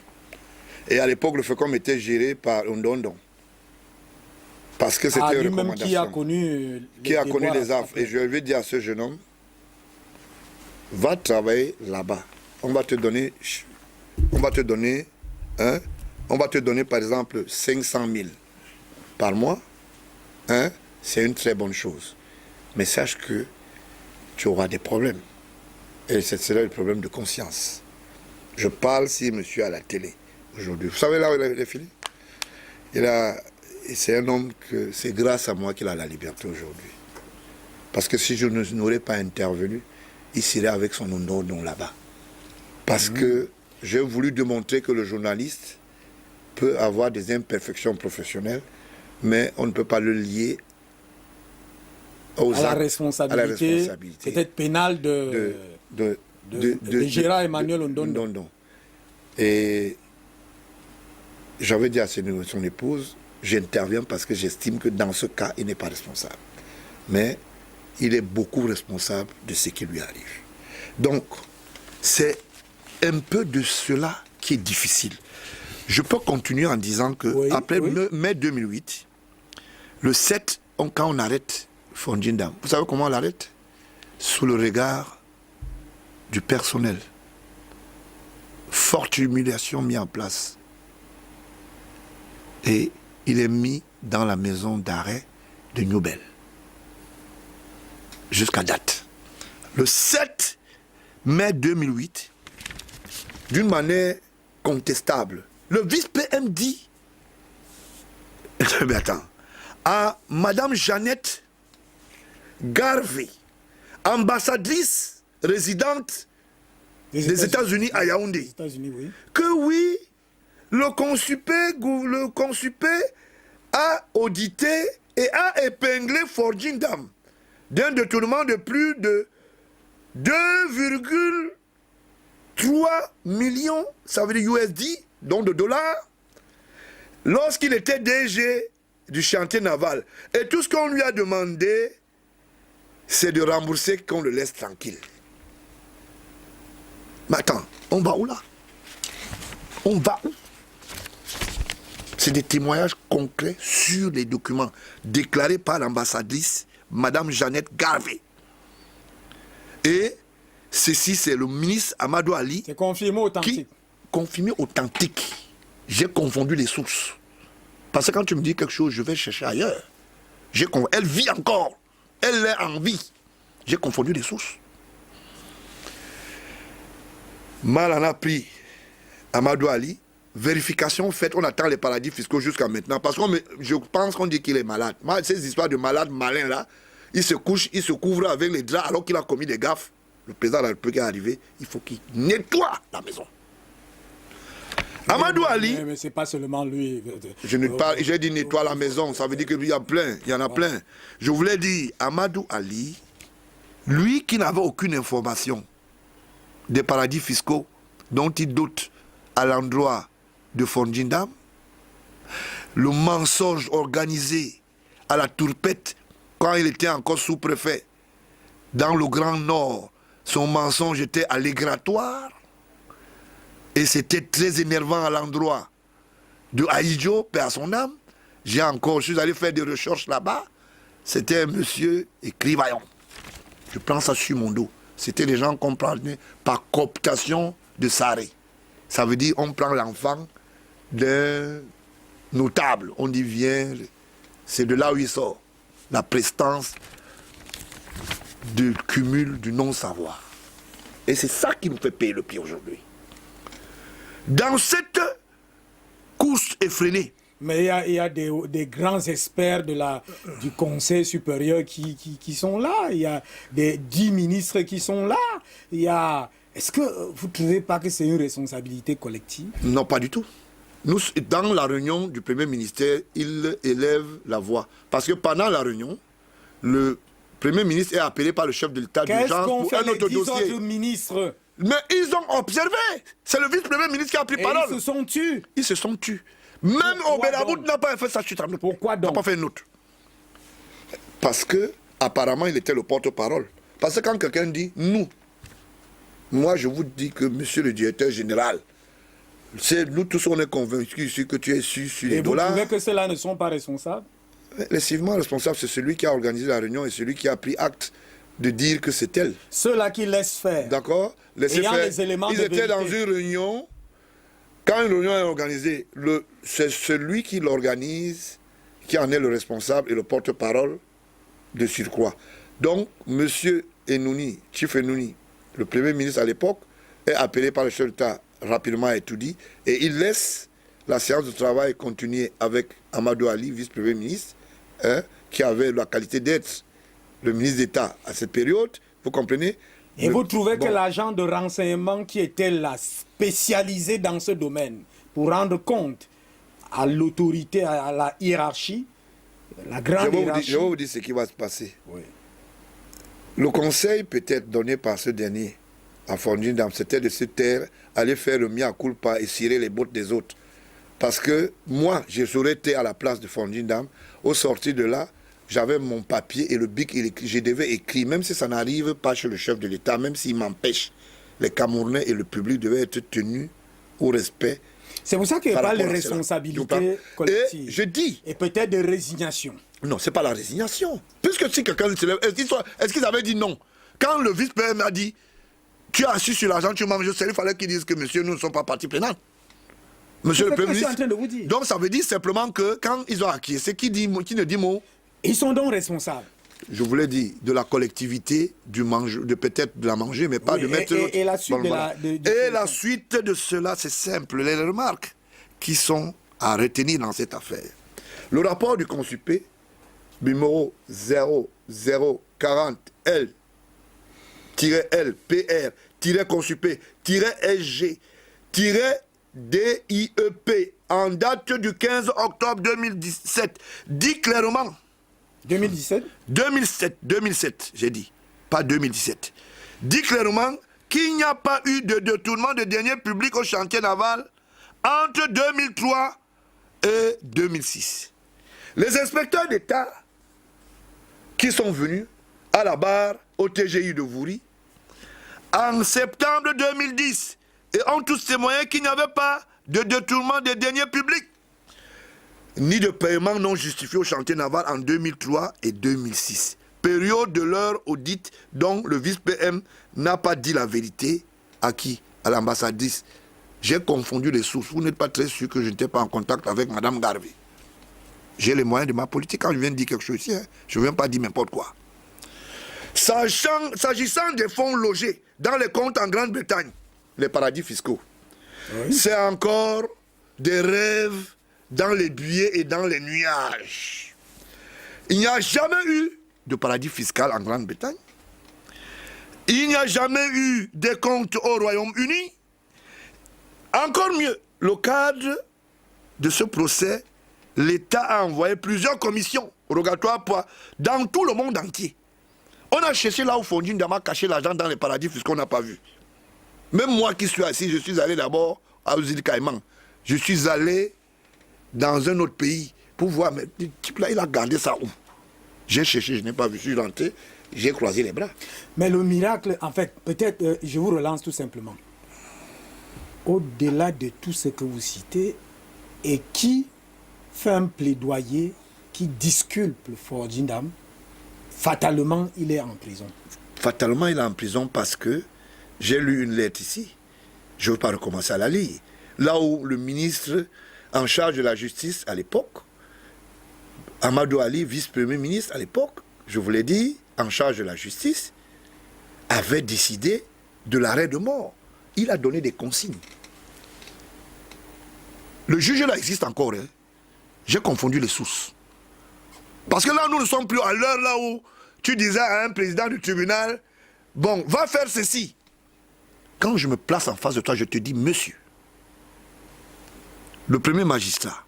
Et à l'époque, le FECOM était géré par Ondondon. Parce que c'était une recommandation.
Qui a connu
les affres. Et je vais dire à ce jeune homme, va travailler là-bas. On va te donner par exemple 500 000 par mois. Hein? C'est une très bonne chose. Mais sache que tu auras des problèmes. Et c'est là le problème de conscience. Je parle si monsieur à la télé aujourd'hui. Vous savez là où il est filé? C'est un homme que c'est grâce à moi qu'il a la liberté aujourd'hui. Parce que si je n'aurais pas intervenu, il serait avec son nom là-bas. Parce que j'ai voulu démontrer que le journaliste peut avoir des imperfections professionnelles, mais on ne peut pas le lier
à la responsabilité, peut-être pénale de Gérard Emmanuel Ondondon.
Et j'avais dit à son épouse, j'interviens parce que j'estime que dans ce cas, il n'est pas responsable. Mais il est beaucoup responsable de ce qui lui arrive. Donc, c'est un peu de cela qui est difficile. Je peux continuer en disant que après mai 2008, le 7, quand on arrête Fondjindam, vous savez comment on l'arrête? Sous le regard du personnel. Forte humiliation mise en place. Et il est mis dans la maison d'arrêt de Newbel. Jusqu'à date. Le 7 mai 2008, d'une manière contestable, le vice-PM dit, mais attends, à Madame Jeannette Garvey, ambassadrice résidente des États-Unis à Yaoundé, que oui, le consupé a audité et a épinglé Fondjindam d'un détournement de plus de 2,3 millions, ça veut dire USD, donc de dollars, lorsqu'il était DG du chantier naval. Et tout ce qu'on lui a demandé, c'est de rembourser qu'on le laisse tranquille. Mais attends, on va où là? On va où? C'est des témoignages concrets sur les documents déclarés par l'ambassadrice Madame Jeannette Garvey. Et ceci, c'est le ministre Amadou Ali.
C'est confirmé authentique.
Confirmé authentique. J'ai confondu les sources. Parce que quand tu me dis quelque chose, je vais chercher ailleurs. Elle vit encore. Elle est en vie. J'ai confondu les sources. Mal en a pris Amadou Ali. Vérification faite, on attend les paradis fiscaux jusqu'à maintenant. Parce que je pense qu'on dit qu'il est malade. Moi, ces histoires de malade malin là, il se couche, il se couvre avec les draps alors qu'il a commis des gaffes. Le président de la République est arrivé, il faut qu'il nettoie la maison. Amadou Ali...
Mais c'est pas seulement lui.
J'ai dit nettoie la maison, ça veut dire qu'il y a plein, il y en a plein. Je voulais dire, Amadou Ali, lui qui n'avait aucune information des paradis fiscaux dont il doute à l'endroit de Fondjindam, le mensonge organisé à la tourpette quand il était encore sous-préfet dans le Grand Nord, son mensonge était allégratoire et c'était très énervant à l'endroit de Aïdjo, paix à son âme. Je suis allé faire des recherches là-bas, c'était un monsieur écrivaillon. Je prends ça sur mon dos. C'était les gens qu'on prenait par cooptation de Saré. Ça veut dire on prend l'enfant d'un notable. On dit viens, c'est de là où il sort. La prestance du cumul du non-savoir. Et c'est ça qui nous fait payer le prix aujourd'hui. Dans cette course effrénée.
Mais il y a des grands experts du Conseil supérieur qui sont là. Il y a des 10 ministres qui sont là. Est-ce que vous ne trouvez pas que c'est une responsabilité collective?
Non, pas du tout. Nous, dans la réunion du Premier ministère, il élève la voix. Parce que pendant la réunion, le Premier ministre est appelé par le chef de l'État d'urgence pour un autre dossier. Qu'est-ce qu'ont fait les 10 autres
ministres?
Mais ils ont observé. C'est le vice-premier ministre qui a pris parole.
Ils se sont tus.
Ils se sont tus. Même au Bélabout n'a pas fait ça suite à nous.
Pourquoi donc?
Il n'a pas fait une note. Parce que, apparemment, il était le porte-parole. Parce que quand quelqu'un dit nous, moi je vous dis que monsieur le directeur général, nous tous on est convaincus que tu es sur les dollars.
Et vous trouvez que ceux-là ne sont pas responsables?
Lessivement responsable, c'est celui qui a organisé la réunion et celui qui a pris acte de dire que c'est elle.
Ceux-là qui laissent faire.
D'accord. Laissez faire. Les éléments Ils étaient dans une réunion. Quand une réunion est organisée, c'est celui qui l'organise qui en est le responsable et le porte-parole de surcroît. Donc, M. Enouni, Chief Enouni, le Premier ministre à l'époque, est appelé par le chef d'État rapidement à tout dit et il laisse la séance de travail continuer avec Amadou Ali, vice-premier ministre, qui avait la qualité d'être le ministre d'État à cette période, vous comprenez?
Et vous trouvez que l'agent de renseignement qui était là, spécialisé dans ce domaine, pour rendre compte à l'autorité, à la hiérarchie, la grande hiérarchie...
Je vais vous dire ce qui va se passer.
Oui.
Le conseil peut-être donné par ce dernier à Fondindam, c'était de se taire, aller faire le mea culpa et cirer les bottes des autres. Parce que moi, je serais été à la place de Fondindam, au sortir de là, j'avais mon papier et le bic, je devais écrire, même si ça n'arrive pas chez le chef de l'État, même s'il m'empêche, les Camerounais et le public devaient être tenus au respect.
C'est pour ça qu'il n'y a pas de responsabilité collective.
Et je dis...
Et peut-être de résignation.
Non, ce n'est pas la résignation. Puisque si quelqu'un se lève, est-ce qu'ils avaient dit non? Quand le vice-président a dit, tu as assis sur l'argent, tu manges, il fallait qu'ils disent que monsieur, nous ne sommes pas partie plénale. Monsieur le Premier ministre.
Je suis en train de vous dire.
Donc ça veut dire simplement que quand ils ont acquiescé, qui ne dit mot?
Ils sont donc responsables.
Je voulais dire de la collectivité, de peut-être de la manger, mais pas de mettre...
Et la suite
la suite de cela, c'est simple. Les remarques qui sont à retenir dans cette affaire. Le rapport du Consupé, numéro 0040 L-Consupé-SG-DIEP en date du 15 octobre 2017 dit clairement 2007, j'ai dit, pas 2017. Dit clairement qu'il n'y a pas eu de détournement de deniers publics au chantier naval entre 2003 et 2006. Les inspecteurs d'État qui sont venus à la barre au TGI de Voury en septembre 2010 et ont tous témoigné qu'il n'y avait pas de détournement des deniers publics ni de paiement non justifié au chantier naval en 2003 et 2006. Période de leur audit dont le vice-PM n'a pas dit la vérité à qui? À l'ambassadrice. J'ai confondu les sources. Vous n'êtes pas très sûr que je n'étais pas en contact avec Mme Garvey. J'ai les moyens de ma politique. Quand je viens de dire quelque chose ici, je ne viens pas dire n'importe quoi. S'agissant des fonds logés dans les comptes en Grande-Bretagne, les paradis fiscaux, oui. C'est encore des rêves dans les buées et dans les nuages. Il n'y a jamais eu de paradis fiscal en Grande-Bretagne. Il n'y a jamais eu de comptes au Royaume-Uni. Encore mieux, le cadre de ce procès, l'État a envoyé plusieurs commissions rogatoires dans tout le monde entier. On a cherché là où Fondindam a caché l'argent dans les paradis fiscaux qu'on n'a pas vu. Même moi qui suis assis, je suis allé d'abord à Îles Caïmans. Je suis allé dans un autre pays pour voir, mais le type là, il a gardé ça où? J'ai cherché, je n'ai pas vu, je suis rentré, j'ai croisé les bras.
Mais le miracle, en fait, peut-être, je vous relance tout simplement. Au-delà de tout ce que vous citez, et qui fait un plaidoyer qui disculpe Fondindam, fatalement, il est en prison.
Fatalement, il est en prison parce que j'ai lu une lettre ici. Je ne veux pas recommencer à la lire. Là où le ministre en charge de la justice à l'époque, Amadou Ali, vice-premier ministre à l'époque, je vous l'ai dit, en charge de la justice, avait décidé de l'arrêt de mort. Il a donné des consignes. Le juge là existe encore. Hein. J'ai confondu les sources. Parce que là, nous ne sommes plus à l'heure là où tu disais à un président du tribunal, bon, va faire ceci. Quand je me place en face de toi, je te dis, monsieur, le premier magistrat,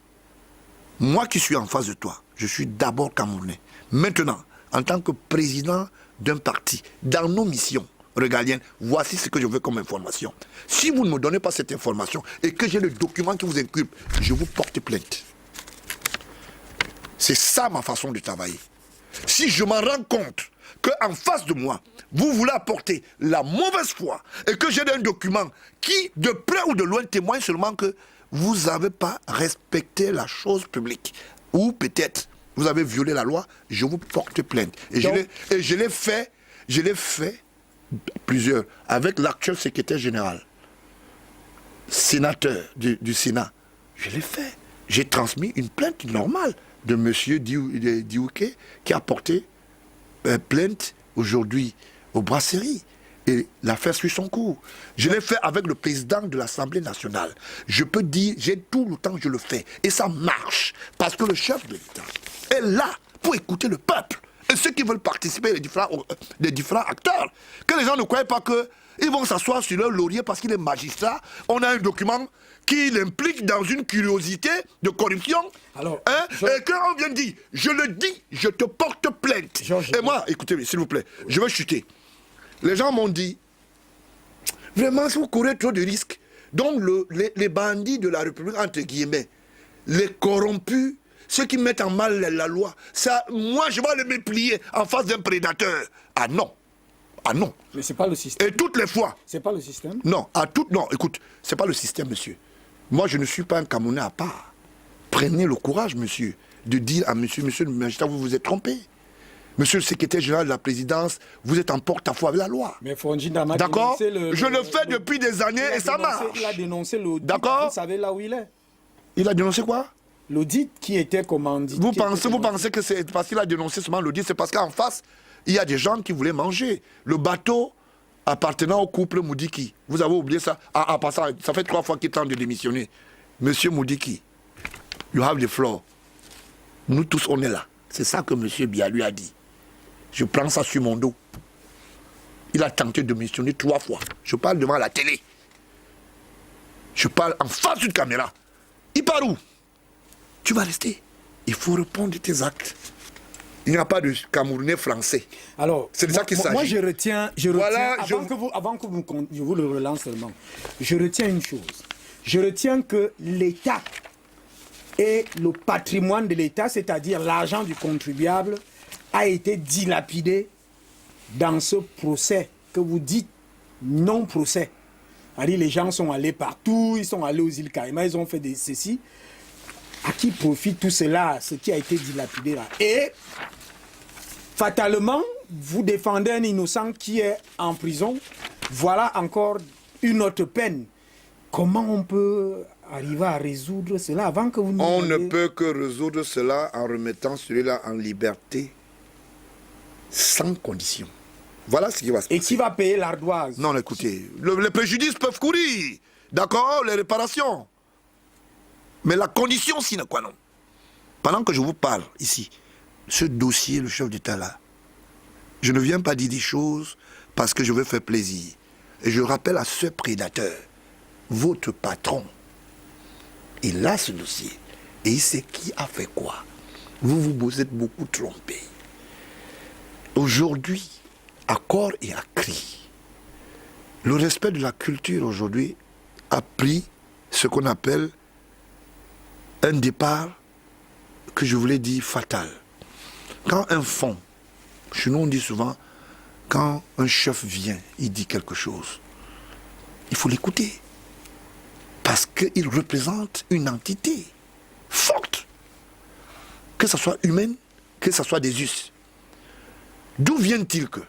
moi qui suis en face de toi, je suis d'abord Camerounais. Maintenant, en tant que président d'un parti, dans nos missions régaliennes, voici ce que je veux comme information. Si vous ne me donnez pas cette information et que j'ai le document qui vous inculpe, je vous porte plainte. C'est ça ma façon de travailler. Si je m'en rends compte qu'en face de moi, vous voulez apporter la mauvaise foi et que j'ai un document qui, de près ou de loin, témoigne seulement que vous n'avez pas respecté la chose publique, ou peut-être vous avez violé la loi, je vous porte plainte. Et je l'ai fait plusieurs, avec l'actuel secrétaire général, sénateur du Sénat. Je l'ai fait. J'ai transmis une plainte normale de M. Diouké qui a porté plainte aujourd'hui aux brasseries. Et l'affaire suit son cours. Je l'ai fait avec le président de l'Assemblée nationale. Je peux dire, j'ai tout le temps que je le fais. Et ça marche. Parce que le chef de l'État est là pour écouter le peuple. Et ceux qui veulent participer, les différents acteurs. Que les gens ne croient pas qu'ils vont s'asseoir sur leur laurier parce qu'il est magistrat. On a un document qui l'implique dans une curiosité de corruption. Alors, et qu'on vient de dire, je le dis, je te porte plainte. Et moi, écoutez, s'il vous plaît, je vais chuter. Les gens m'ont dit, vraiment, si vous courez trop de risques, donc les bandits de la République, entre guillemets, les corrompus, ceux qui mettent en mal la loi, ça, moi, je vais les méplier en face d'un prédateur. Ah non. Ah non.
Mais c'est pas le système.
Et toutes les fois.
C'est pas le système.
Non, non, écoute, c'est pas le système, monsieur. Moi, je ne suis pas un Camerounais à part. Prenez le courage, monsieur, de dire à monsieur le magistrat, vous vous êtes trompé. Monsieur le secrétaire général de la présidence, vous êtes en porte-à-faux avec la loi.
Mais Fonjinda m'a
d'accord, je le fais depuis des années et ça marche.
Il a dénoncé l'audit.
D'accord.
Vous savez là où il est.
Il a dénoncé quoi?
L'audit qui était commandité.
Vous pensez que c'est parce qu'il a dénoncé seulement l'audit, c'est parce qu'en face, il y a des gens qui voulaient manger. Le bateau appartenant au couple Moudiki. Vous avez oublié ça? En passant, ça fait 3 fois qu'il tente de démissionner. Monsieur Moudiki, you have the floor. Nous tous, on est là. C'est ça que monsieur Biya lui a dit. Je prends ça sur mon dos. Il a tenté de démissionner 3 fois. Je parle devant la télé. Je parle en face d'une caméra. Il part où? Tu vas rester. Il faut répondre de tes actes. Il n'y a pas de Camerounais français.
Alors,
c'est de ça qu'il s'agit.
Moi, je retiens
voilà,
avant que je vous le relance seulement, je retiens une chose. Je retiens que l'État et le patrimoine de l'État, c'est-à-dire l'argent du contribuable, a été dilapidé dans ce procès que vous dites non-procès. Les gens sont allés partout, ils sont allés aux îles Caïmans, ils ont fait ceci. À qui profite tout cela, ce qui a été dilapidé là? Et fatalement, vous défendez un innocent qui est en prison. Voilà encore une autre peine. Comment on peut arriver à résoudre cela avant que vous nous
On ne peut que résoudre cela en remettant celui-là en liberté sans condition. Voilà ce qui va se passer.
Et qui va payer l'ardoise?
Non, écoutez, les préjudices peuvent courir. D'accord, les réparations. Mais la condition sine qua non. Pendant que je vous parle ici, ce dossier, le chef d'État là, je ne viens pas dire des choses parce que je veux faire plaisir. Et je rappelle à ce prédateur, votre patron, il a ce dossier. Et il sait qui a fait quoi. Vous êtes beaucoup trompé. Aujourd'hui, à corps et à cri, le respect de la culture aujourd'hui a pris ce qu'on appelle un départ que je voulais dire fatal. Quand un fond, chez nous on dit souvent, quand un chef vient, il dit quelque chose, il faut l'écouter. Parce qu'il représente une entité forte. Que ce soit humaine, que ce soit des us. D'où vient-il que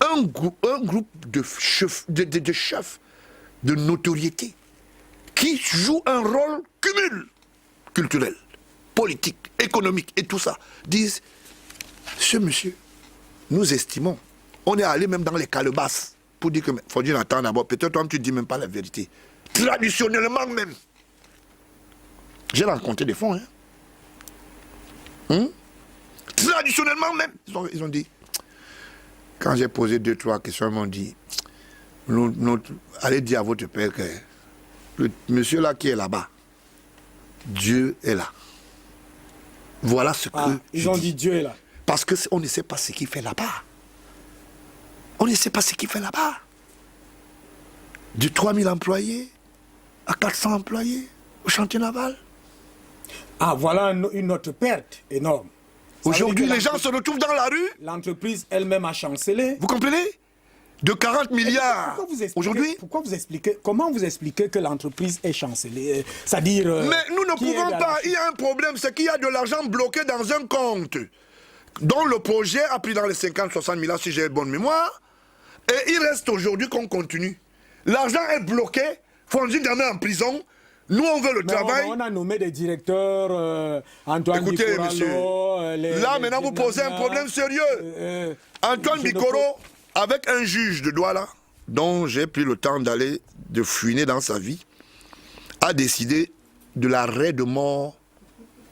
un groupe de chefs, de notoriété, qui jouent un rôle cumul culturel, politique, économique et tout ça, disent, ce monsieur, nous estimons, on est allé même dans les calebasses pour dire que, faut dire, attends d'abord, peut-être toi tu ne dis même pas la vérité. Traditionnellement même, j'ai rencontré des fonds, hein. Traditionnellement même, ils ont dit, quand j'ai posé 2-3 questions, ils m'ont dit, allez dire à votre père que le monsieur là qui est là-bas, Dieu est là. Voilà ce que
ils ont dit Dieu est là.
Parce qu'on ne sait pas ce qu'il fait là-bas. On ne sait pas ce qu'il fait là-bas. De 3000 employés à 400 employés au chantier naval.
Ah, voilà une autre perte énorme.
Aujourd'hui, les gens se retrouvent dans la rue.
L'entreprise elle-même a chancelé.
Vous comprenez? De 40 milliards aujourd'hui.
Comment vous expliquez que l'entreprise est chancelée? C'est-à-dire...
Mais nous ne pouvons pas. Il y a un problème, c'est qu'il y a de l'argent bloqué dans un compte dont le projet a pris dans les 50-60 milliards, si j'ai bonne mémoire. Et il reste aujourd'hui qu'on continue. L'argent est bloqué. Fonji Dam est en prison. Nous, on veut le travail.
On a nommé des directeurs, Antoine
Écoutez,
Bicoro,
monsieur, là, maintenant, vous posez un problème sérieux. Antoine Bicoro, avec un juge de Douala, dont j'ai pris le temps de fouiner dans sa vie, a décidé de l'arrêt de mort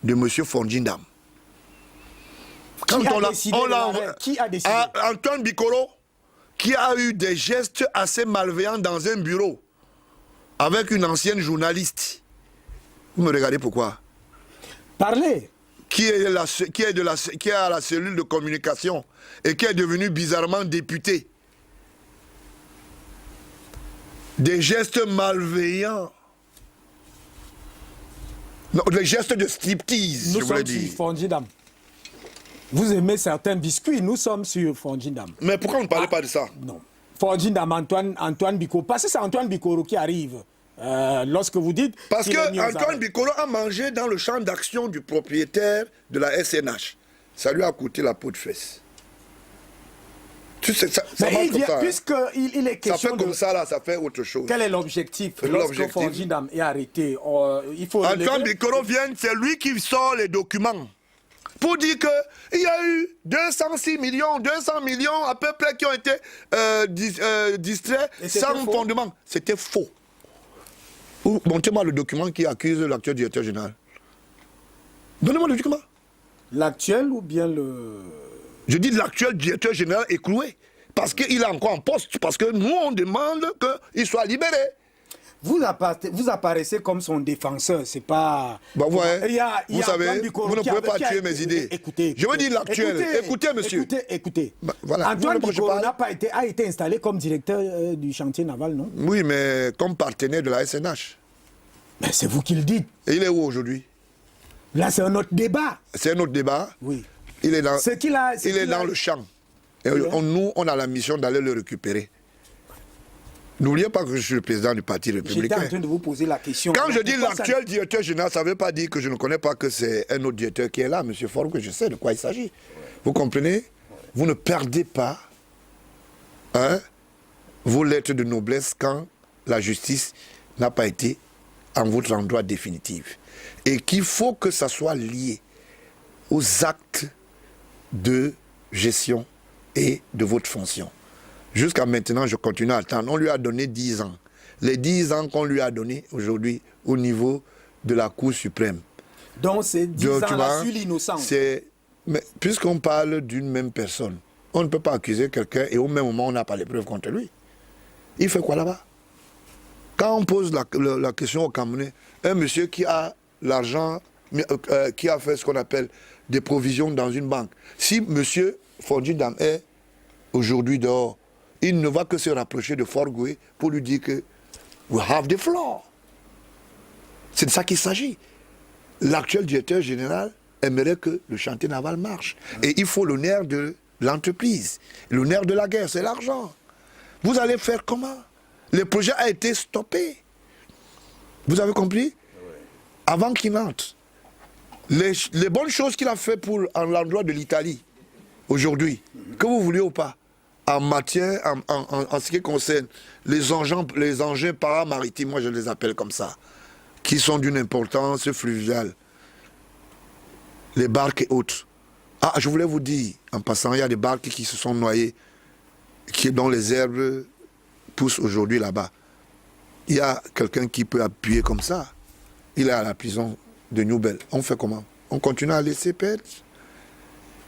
de M. Fonji Dam.
Qui a décidé?
Antoine Bicoro, qui a eu des gestes assez malveillants dans un bureau avec une ancienne journaliste. Vous me regardez pourquoi?
Parlez.
Qui est à la cellule de communication et qui est devenu bizarrement député. Des gestes malveillants. Non, des gestes de striptease, je voulais dire.
Nous sommes sur Fonji Dam. Vous aimez certains biscuits, nous sommes sur Fonji Dam.
Mais pourquoi on ne parlait pas de ça?
Non. Fonji Dam, Antoine Bicoro. Parce que c'est Antoine Bicoro qui arrive. Lorsque vous dites...
Parce que Antoine Bicoro a mangé dans le champ d'action du propriétaire de la SNH. Ça lui a coûté la peau de fesse. Tu sais, ça marche comme ça.
Puisqu'il est question
ça fait comme ça, là, ça fait autre chose.
Quel est l'objectif? Lorsque Fonji Dam est arrêté, il faut...
Antoine Bicoro vient, c'est lui qui sort les documents. Pour dire qu'il y a eu 206 millions, 200 millions à peu près qui ont été distraits sans fondement. C'était faux. Montez-moi le document qui accuse l'actuel directeur général. Donnez-moi le document.
L'actuel ou bien le...
Je dis l'actuel directeur général est cloué. Parce qu'il est encore en poste. Parce que nous, on demande qu'il soit libéré.
Vous apparaissez comme son défenseur, c'est pas...
Bah ouais, vous savez, vous ne pouvez pas tuer mes idées.
Écoutez,
je veux dire l'actuel. Écoutez, monsieur.
Écoutez.
Bah, voilà.
Antoine Bicoro a été installé comme directeur du chantier naval, non?
Oui, mais comme partenaire de la SNH.
Mais c'est vous qui le dites.
Et il est où aujourd'hui?
Là, c'est un autre débat.
C'est un autre débat?
Oui.
Il est dans le champ. Et nous, on a la mission d'aller le récupérer. N'oubliez pas que je suis le président du Parti républicain.
J'étais en train de vous poser la question.
Quand je dis l'actuel directeur général, ça ne veut pas dire que je ne connais pas que c'est un autre directeur qui est là, M. Faure, que je sais de quoi il s'agit. Vous comprenez? Vous ne perdez pas vos lettres de noblesse quand la justice n'a pas été en votre endroit définitif. Et qu'il faut que ça soit lié aux actes de gestion et de votre fonction. Jusqu'à maintenant, je continue à attendre. On lui a donné 10 ans. Les 10 ans qu'on lui a donnés aujourd'hui au niveau de la Cour suprême.
Donc c'est 10 ans sur l'innocence.
Mais puisqu'on parle d'une même personne, on ne peut pas accuser quelqu'un et au même moment on n'a pas les preuves contre lui. Il fait quoi là-bas? Quand on pose la question au Camerounais, un monsieur qui a l'argent, qui a fait ce qu'on appelle des provisions dans une banque, si monsieur Fonji Dam est aujourd'hui dehors, il ne va que se rapprocher de Forgoué pour lui dire que we have the floor. C'est de ça qu'il s'agit. L'actuel directeur général aimerait que le chantier naval marche. Et il faut le nerf de l'entreprise. Le nerf de la guerre, c'est l'argent. Vous allez faire comment? Le projet a été stoppé. Vous avez compris? Avant qu'il entre. Les bonnes choses qu'il a fait pour l'endroit de l'Italie, aujourd'hui, que vous vouliez ou pas, en matière, en ce qui concerne les engins paramaritimes, moi je les appelle comme ça, qui sont d'une importance fluviale, les barques et autres. Ah, je voulais vous dire, en passant, il y a des barques qui se sont noyées, dont les herbes poussent aujourd'hui là-bas. Il y a quelqu'un qui peut appuyer comme ça. Il est à la prison de Newbel. On fait comment? On continue à laisser perdre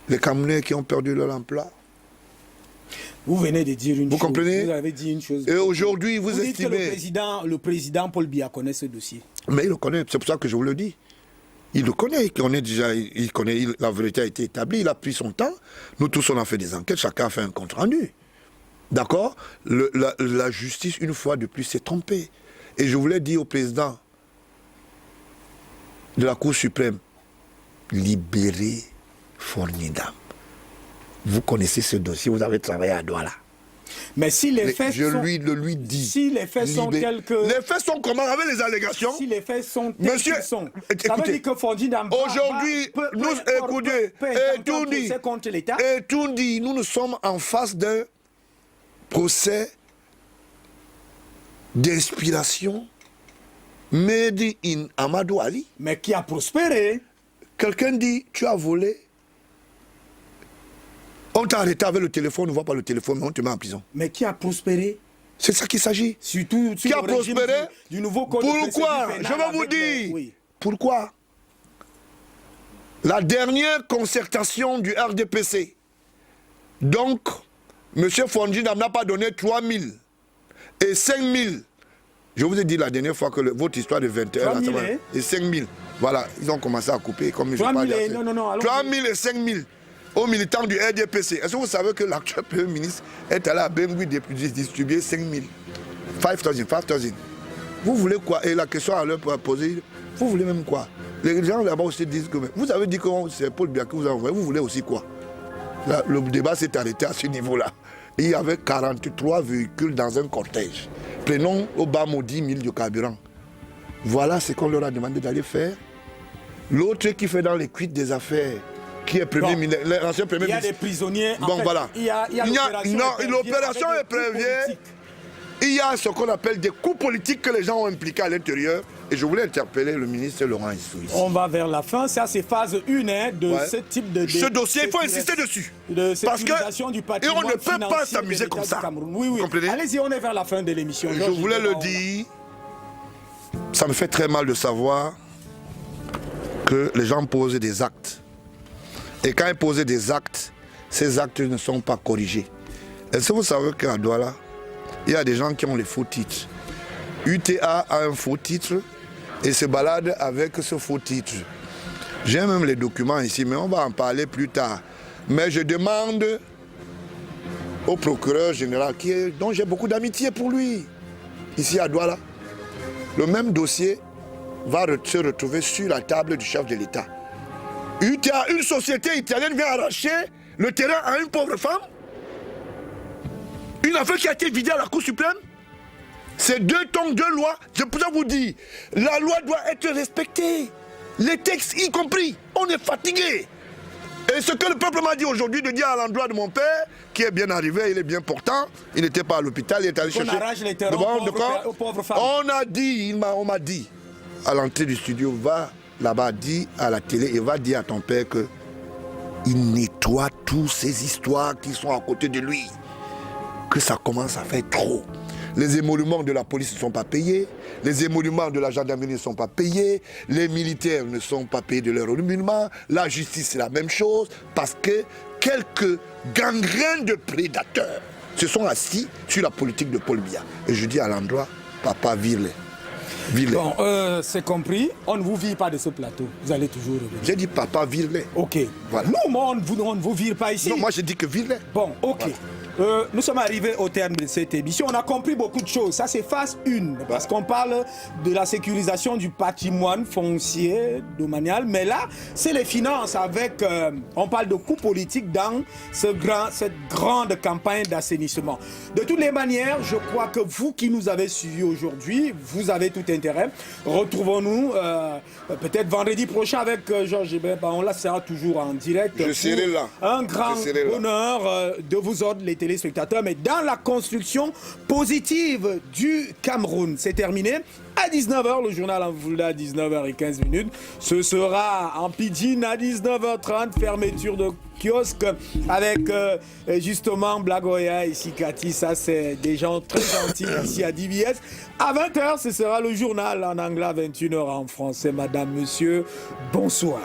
les Camerounais qui ont perdu leur emploi.
Vous venez de dire une chose.
Vous comprenez?
Vous avez dit une chose.
Et aujourd'hui, vous
dites que
estimez...
le président Paul Biya connaît ce dossier.
Mais il le connaît, c'est pour ça que je vous le dis. Il le connaît, la vérité a été établie, il a pris son temps. Nous tous, on a fait des enquêtes, chacun a fait un compte rendu. D'accord? La justice, une fois de plus, s'est trompée. Et je voulais dire au président de la Cour suprême, libérez Fournier-Dam. Vous connaissez ce dossier, vous avez travaillé à Douala.
Mais si les faits sont...
lui dis.
Si les faits sont tels que...
Les faits sont comment avec les allégations?
Si les faits sont tels qu'ils sont...
Écoutez,
ça veut dire que Fournier-Dam...
Aujourd'hui, nous nous sommes en face d'un procès d'inspiration made in Amadou Ali.
Mais qui a prospéré.
Quelqu'un dit, tu as volé. On t'a arrêté avec le téléphone, on ne voit pas le téléphone, mais on te met en prison.
Mais qui a prospéré?
C'est ça qu'il s'agit.
Surtout
qui a prospéré
du nouveau code.
Pourquoi? Je vais vous dire. Oui. Pourquoi? La dernière concertation du RDPC. Donc, M. Fournier-Dam n'a pas donné 3 000 et 5 000. Je vous ai dit la dernière fois que votre histoire de 21 et 5 000. Voilà, ils ont commencé à couper. Comme
3 000 et... Non,
3 000 et 5 000 aux militants du RDPC. Est-ce que vous savez que l'actuel Premier ministre est allé à Bengui distribuer 5 000? 5 000. Vous voulez quoi? Et la question à leur poser, vous voulez même quoi? Les gens là-bas aussi disent que vous avez dit que c'est Paul Biya que vous avez envoyé, vous voulez aussi quoi? Là, le débat s'est arrêté à ce niveau-là. Il y avait 43 véhicules dans un cortège. Prenons au bas mot 10 000 de carburant. Voilà ce qu'on leur a demandé d'aller faire. L'autre qui fait dans les cuites des affaires, qui est l'ancien premier ministre.
Il y a des prisonniers.
Bon, voilà.
Il y a
l'opération est prévue. Il y a ce qu'on appelle des coups politiques que les gens ont impliqués à l'intérieur. Et je voulais interpeller le ministre Laurent Issou.
On va vers la fin. Ça, c'est phase 1 de ce type de...
Ce dossier, il faut insister dessus.
Parce que... du patrimoine
et on ne peut pas s'amuser comme ça.
Oui. Allez-y, on est vers la fin de l'émission.
Je voulais le dire. Ça me fait très mal de savoir que les gens posent des actes. Et quand ils posent des actes, ces actes ne sont pas corrigés. Est-ce que vous savez qu'à Douala, il y a des gens qui ont les faux titres? UTA a un faux titre et se balade avec ce faux titre. J'ai même les documents ici, mais on va en parler plus tard. Mais je demande au procureur général, dont j'ai beaucoup d'amitié pour lui, ici à Douala, le même dossier va se retrouver sur la table du chef de l'État. UTA, une société italienne vient arracher le terrain à une pauvre femme. Une affaire qui a été vidée à la Cour suprême. C'est 2 tons de loi. Je peux vous dire, la loi doit être respectée. Les textes y compris. On est fatigué. Et ce que le peuple m'a dit aujourd'hui, de dire à l'endroit de mon père, qui est bien arrivé, il est bien portant, il n'était pas à l'hôpital, il est allé chercher...
On arrache les terrains aux pauvres femmes.
On m'a dit, à l'entrée du studio, va là-bas, dis à la télé et va dire à ton père que il nettoie toutes ces histoires qui sont à côté de lui. Que ça commence à faire trop. Les émoluments de la police ne sont pas payés, les émoluments de la gendarmerie ne sont pas payés, les militaires ne sont pas payés de leur émolument, la justice c'est la même chose, parce que quelques gangrènes de prédateurs se sont assis sur la politique de Paul Biya. Et je dis à l'endroit, papa, vire-les.
Bon, c'est compris. On ne vous vire pas de ce plateau. Vous allez toujours revenir.
J'ai dit papa, vire-les.
Ok. Voilà. Nous, on ne vous vire pas ici.
Non, moi j'ai dit que vire-les.
Bon, ok. Voilà. Nous sommes arrivés au terme de cette émission. On a compris beaucoup de choses. Ça, c'est phase 1. Parce qu'on parle de la sécurisation du patrimoine foncier domanial. Mais là, c'est les finances avec... on parle de coûts politiques dans cette grande campagne d'assainissement. De toutes les manières, je crois que vous qui nous avez suivis aujourd'hui, vous avez tout intérêt. Retrouvons-nous peut-être vendredi prochain avec Georges Hébert. On la sera toujours en direct.
Je serai là.
Un grand honneur de vous autres, les téléspectateurs, mais dans la construction positive du Cameroun. C'est terminé. À 19h, le journal en Fulda à 19h15. Ce sera en pidgin à 19h30, fermeture de kiosque avec justement Blagoya et Sikati. Ça, c'est des gens très gentils ici à DBS. À 20h, ce sera le journal en anglais, à 21h en français. Madame, monsieur, bonsoir.